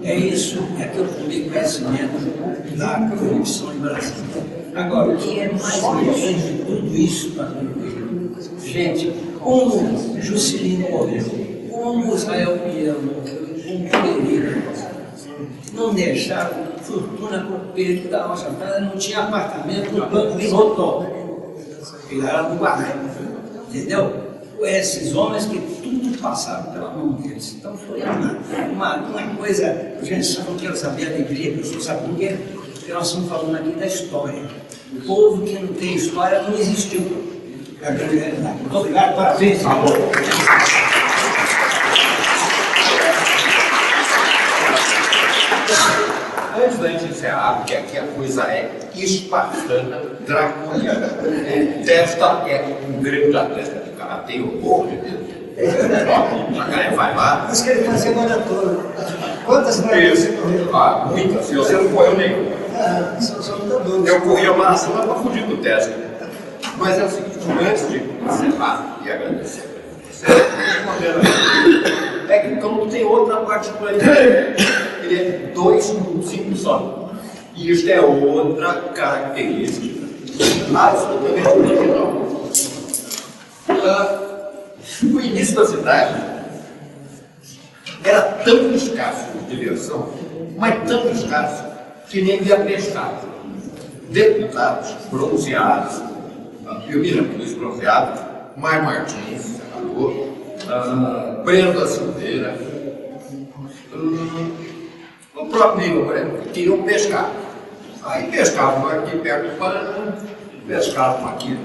É isso, é que eu tomei conhecimento da corrupção em Brasília. Agora, o que é mais importante de tudo isso para mim? Gente, como Juscelino morreu, como Israel Pinheiro morreu, como Pereira, não deixaram fortuna para o Pedro da nossa casa, não tinha apartamento no Banco de Rotó. Pegaram no guarda, entendeu? Esses homens que tudo passaram pela mão deles. Então foi uma coisa, gente, eu não quero saber a alegria que eu sou, sabe por quê? Porque nós estamos falando aqui da história. O povo que não tem história não existiu. É a grande realidade. Muito obrigado, parabéns. Antes da gente encerrar, porque aqui a coisa é espartana, draconiana. Testa é um grego da testa de karatê, o povo de Deus. Jacaré vai lá. Mas que ele fazia maratona. Quantas maratonas você correu? Muitas, se você não correu nenhuma. Só não computador. Eu corri a maratona para fugir do teste. Mas é o seguinte, antes de encerrar e agradecer, é que o campo tem outra particularidade. Ele é 2 minutos 5 só. E isto é outra característica absolutamente original. O início da cidade era tão escasso de diversão, mas tão escasso, que nem ia pescar. Deputados bronzeados, eu me lembro dos bronzeados, Mar Martins, senador, Breno da Silveira, o próprio Nilo Breno, que queriam pescar. Aí pescavam aqui perto do Paraná, pescavam aqui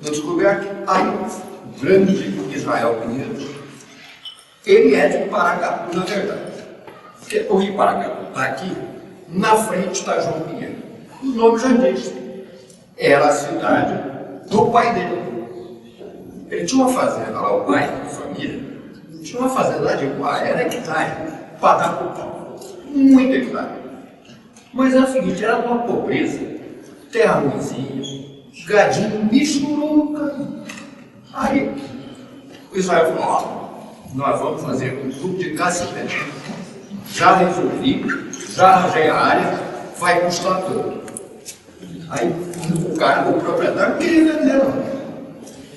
no descoberto. Aí, o grande Israel Pinheiro, ele é de Paracatu, na verdade. Porque o Rio Paracatu está aqui, na frente está João Pinheiro. O nome já diz. Era a cidade do pai dele. Ele tinha uma fazenda lá, o pai, a família, tinha uma fazenda lá de 40 hectares para dar para o pau. Muito hectare. Mas é o seguinte, era uma pobreza, terra ruimzinha, gadinho, michuruca. Aí o Israel falou, ó, nós vamos fazer um grupo de caça e pesca. Já resolvi, já arranjei a área, vai custar tudo. Aí o cara, o proprietário, queria vender, não.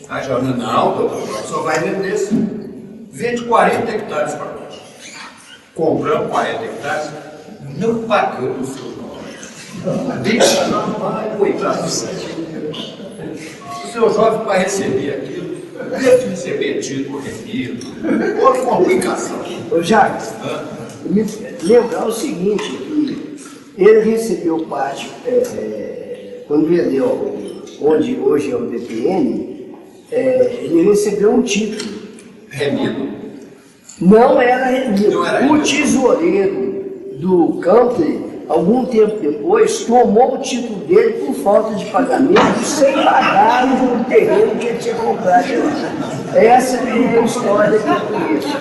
Aí já não, doutor, só vai vender sim. Vende 40 hectares para nós. Compramos 40 hectares, não pagamos o seu nome. Deixa não, coitado. O seu jovem vai receber aquilo, deve receber título remido, outra complicação. Ô Jacques, me lembrar o seguinte, que ele recebeu parte, quando vendeu onde hoje é o DPN, ele recebeu um título. Remido? Não era remido. Não era o remido. tesoureiro do country, algum tempo depois, tomou o título dele por falta de pagamento, sem pagar o terreno que ele tinha comprado. Essa é a história que eu conheço.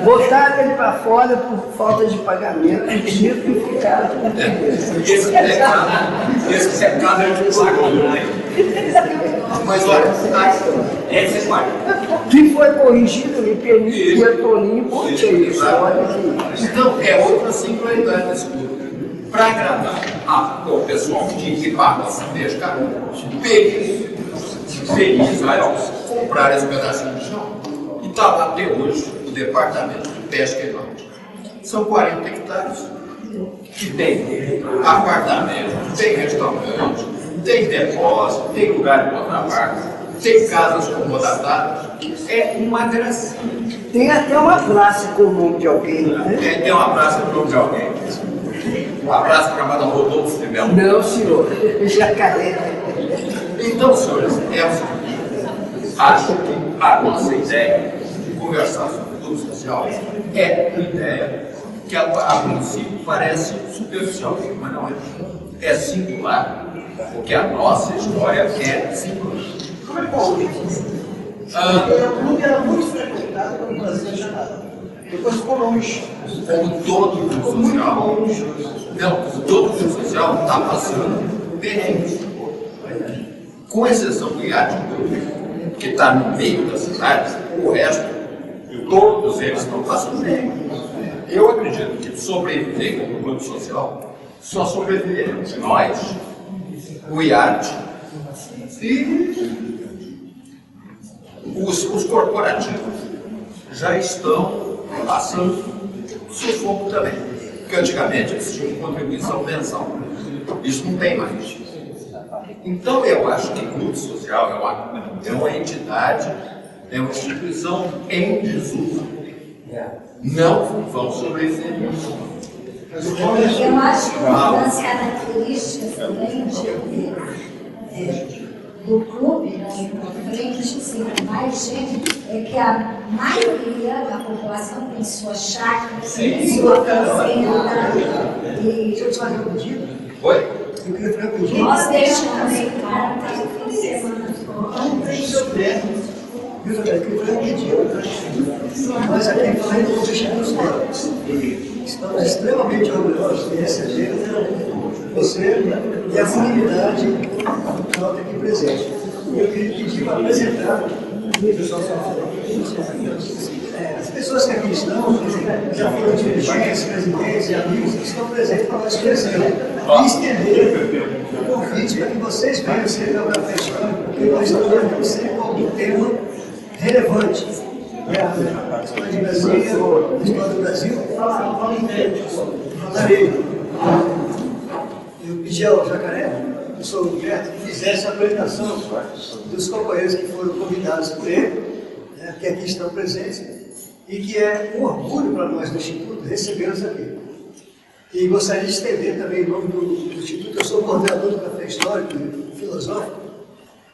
Botaram ele para fora por falta de pagamento e título e ficaram com o terreno. Esse secado é de saco. Mas olha, essa é a Que foi corrigido e permitido o Toninho Ponte. Então, é outra singularidade desse grupo. Para agradar o pessoal que paga essa pesca, feliz Israel, compraram esse pedacinho de chão e está lá até hoje o departamento de pesca e náutica. São 40 hectares que tem apartamento, tem restaurante, tem depósito, tem lugar de botar barco, tem casas acomodadas. É uma gracinha. Tem até uma praça com o nome de alguém, né? Tem uma praça com o nome de alguém. Uma praça chamada Rodolfo de Melo. Não, senhor. Jacaré. Então, senhores, é o seguinte. Acho que a nossa ideia de conversar sobre o clube social é uma ideia que a princípio parece superficial, mas não é. É singular, porque a nossa história é singular. Como é que o clube era muito frequentado quando o Brasil chamava. Depois ficou longe. Como todo clube social, não, todo clube social está passando perrengue. Com exceção do iate público, que está no meio da cidade, o resto, todos eles estão passando perrengue. Eu acredito que sobreviver como grupo social, só sobreviveremos nós, o iate e os corporativos já estão passando sufoco também. Porque antigamente eles tinham contribuição mensal. Isso não tem mais. Então eu acho que o clube social é uma entidade, é uma instituição em desuso. Não vão sobreviver nisso. Eu acho que uma das características também do clube, frente assim, mais gente, é que a maioria da população tem sua chácara, tem sua fazenda, e Deixa eu te fazer um pedido. Oi? Eu queria fazer um pedido. nós deixamos em casa o fim de semana todo. Viu, Tadeu? Eu queria fazer um pedido. Nós aqui falamos dos meus pais. Estamos extremamente orgulhosos de receber você e a comunidade nota aqui presente. Eu queria pedir para apresentar as pessoas que aqui estão, já foram dirigentes, presidentes e amigos que estão presentes para nós conhecer e estender o convite para que vocês venham ser da festival, porque nós estamos sempre com algum tema relevante. A história de Brasília, a história do Brasil, falarei. Eu pedi ao Jacaré, eu sou o Humberto, que fizesse a apresentação dos companheiros que foram convidados por ele, né, que aqui estão presentes, e que é um orgulho para nós do Instituto recebê-los aqui. E gostaria de estender também em nome do Instituto, eu sou coordenador do Café Histórico e Filosófico,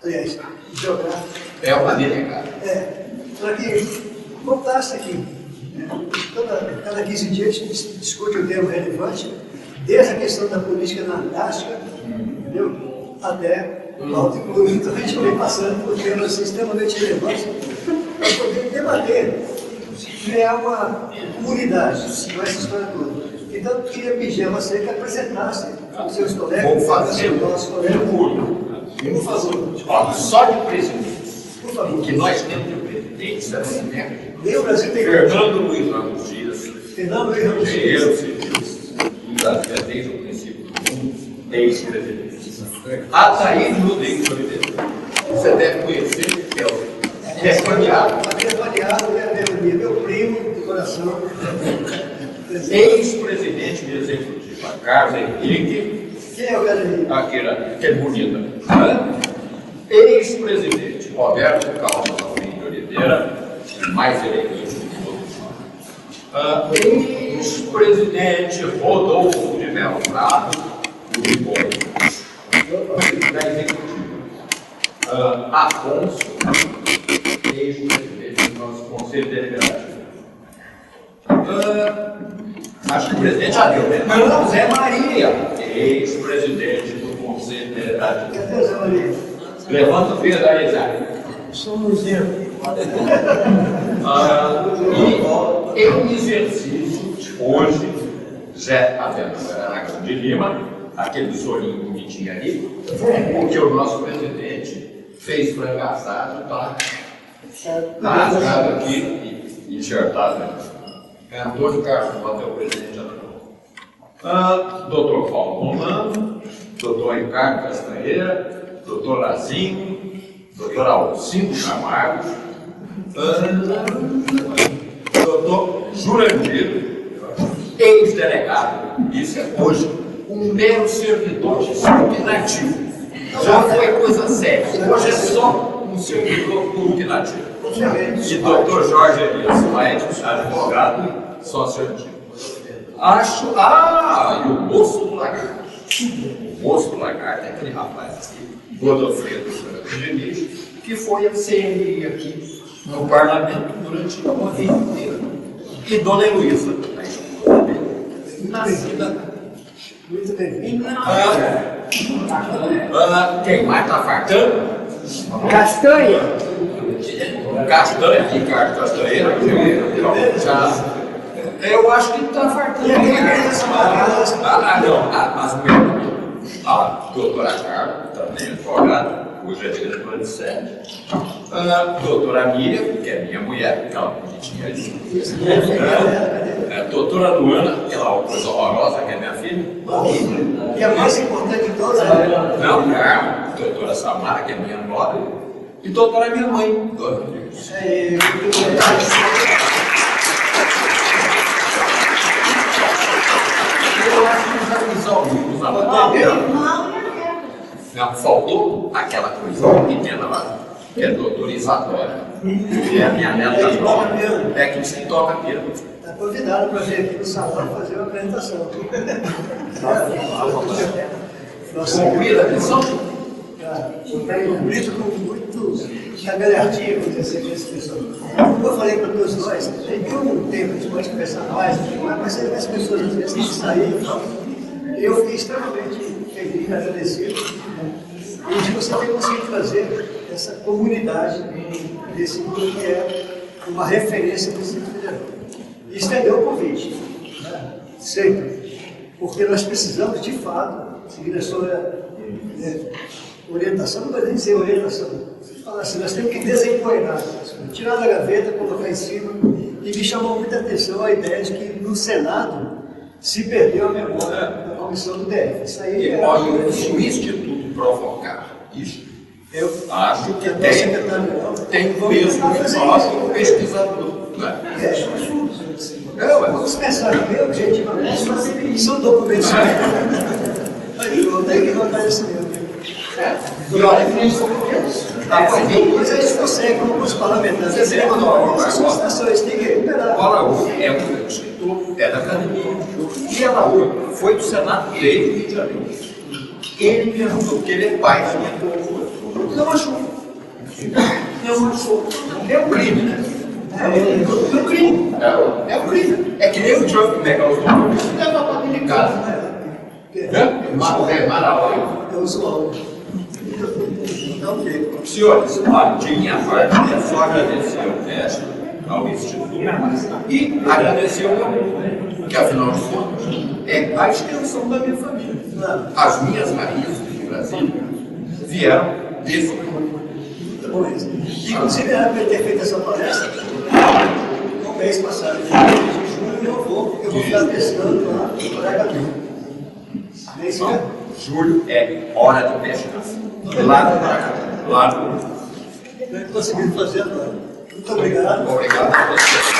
aliás, geográfico. É uma delegada. Para que voltasse aqui. Cada 15 dias a gente discute um tema relevante, desde a questão da política na Antártica, entendeu? Até o alto incluído. Então a gente vem passando por temas extremamente relevantes para poder debater, criar uma comunidade com essa história toda. Então eu queria pedir a você que apresentasse os seus colegas, vou fazer os nossos colegas. Por favor. Ó, só de presidentes. Por favor. Que nós temos de presidentes assim, né? O Brasil tem Fernando Luiz Ramos Dias. Fernando Luiz Ramos Dias. Engenheiro civil. Desde o princípio do mundo, ex-presidente. Ataíde Rodrigues Oliveira. Você deve conhecer, que é candidato. É meu primo de coração. Ex-presidente do Executivo, a Carlos Henrique. Quem é o cara aí? Aquele bonita. Ex-presidente Roberto Carlos de Oliveira, mais elegante de todos. Ex-presidente Rodolfo de Melo Prado, do Bom, da Executiva. Afonso, ex-presidente do nosso Conselho Deliberativo. Acho que o presidente já deu, né? Não, Zé Maria, ex-presidente do Conselho Deliberativo. Cadê o Zé Maria? Levanta o dedo aí, Zé. Somos eu. E em exercício, hoje, Zé Avelino de Lima, aquele solinho bonitinho ali, porque o nosso presidente fez frango assado, tá rasgado aqui e enxertado aqui. É Antônio Carlos Mota, é o presidente atual. Doutor Paulo Romano, doutor Ricardo Castanheira, doutor Lazinho, doutor Alcindo Camargo, doutor Jurandir, ex-delegado, isso é hoje um mero servidor opinativo. Já foi coisa séria, hoje é só um servidor opinativo. E doutor Jorge Elias Maestro, advogado, sócio antigo. Acho. E o moço do lagarto. O moço do lagarto é aquele rapaz aqui, Godofredo Diniz, que foi a CNI aqui no parlamento durante uma vida inteira. E Dona Heloísa, nascida. Muito bem. Quem mais está fartando? Castanha. Castanha, Ricardo Castanheira. Eu acho que está fartando. As mulheres. Doutora Carla, também advogada, hoje é diretora de sede. Doutora Miriam, que é minha mulher, aquela bonitinha ali. Doutora Luana, aquela coisa horrorosa, que é minha filha. E a mais importante de todas Não, doutora Samara, que é minha nora. E doutora minha mãe, dona Rodrigues. Eu acho que já fiz alguns não, faltou aquela coisa pequena lá, que é a doutora Isadora, que é a minha neta nova, é que diz que toca piano. Está convidado para vir aqui no salão fazer uma apresentação. Nossa, Cumprida a missão? cumprido com muito cagalhardinha, vamos dizer assim, essa pessoa. Como eu falei para todos nós, tem um tempo, a gente pode conversar mais, mas as pessoas às vezes têm que sair. Eu fiquei extremamente feliz, agradecido, de você ter conseguido trazer essa comunidade desse grupo que é uma referência do Distrito Federal. E estendeu o convite, sempre, porque nós precisamos, de fato, seguindo a sua orientação, não vai nem dizer orientação. Você fala assim, nós temos que desempoeirar, tirar da gaveta, colocar em cima, e me chamou muita atenção a ideia de que no Senado se perdeu a memória da comissão do DF. Isso aí E olha, se o Instituto provocar isso, eu acho que tem peso no pesquisador. Vamos pensar bem objetivamente, são documentos. Eu tenho que notar isso mesmo. E olha, mas a gente consegue, como os parlamentares, essas constatações têm que recuperar. o Alaú é um escritor, é da academia. E Alaú foi do Senado desde o Rio de Janeiro. Ele me perguntou, porque ele é pai da minha povo. Não achou. Não achou. É um crime, né? É um crime. É um crime. É que nem o Trump pegar os documentos e levar para dentro de casa. É maravilhoso. É usual. Senhores, de minha parte, é só agradecer ao mestre, ao Instituto, e agradecer ao meu povo, que afinal de contas é a extensão da minha família. As minhas raízes do Brasil vieram desse povo. Inclusive, era para ter feito essa palestra no mês passado, de junho, eu vou ficar testando lá no Bragantino. Julho é hora de pescar. Lá no Bragantino. Não conseguiram fazer agora. Muito obrigado. Obrigado a você.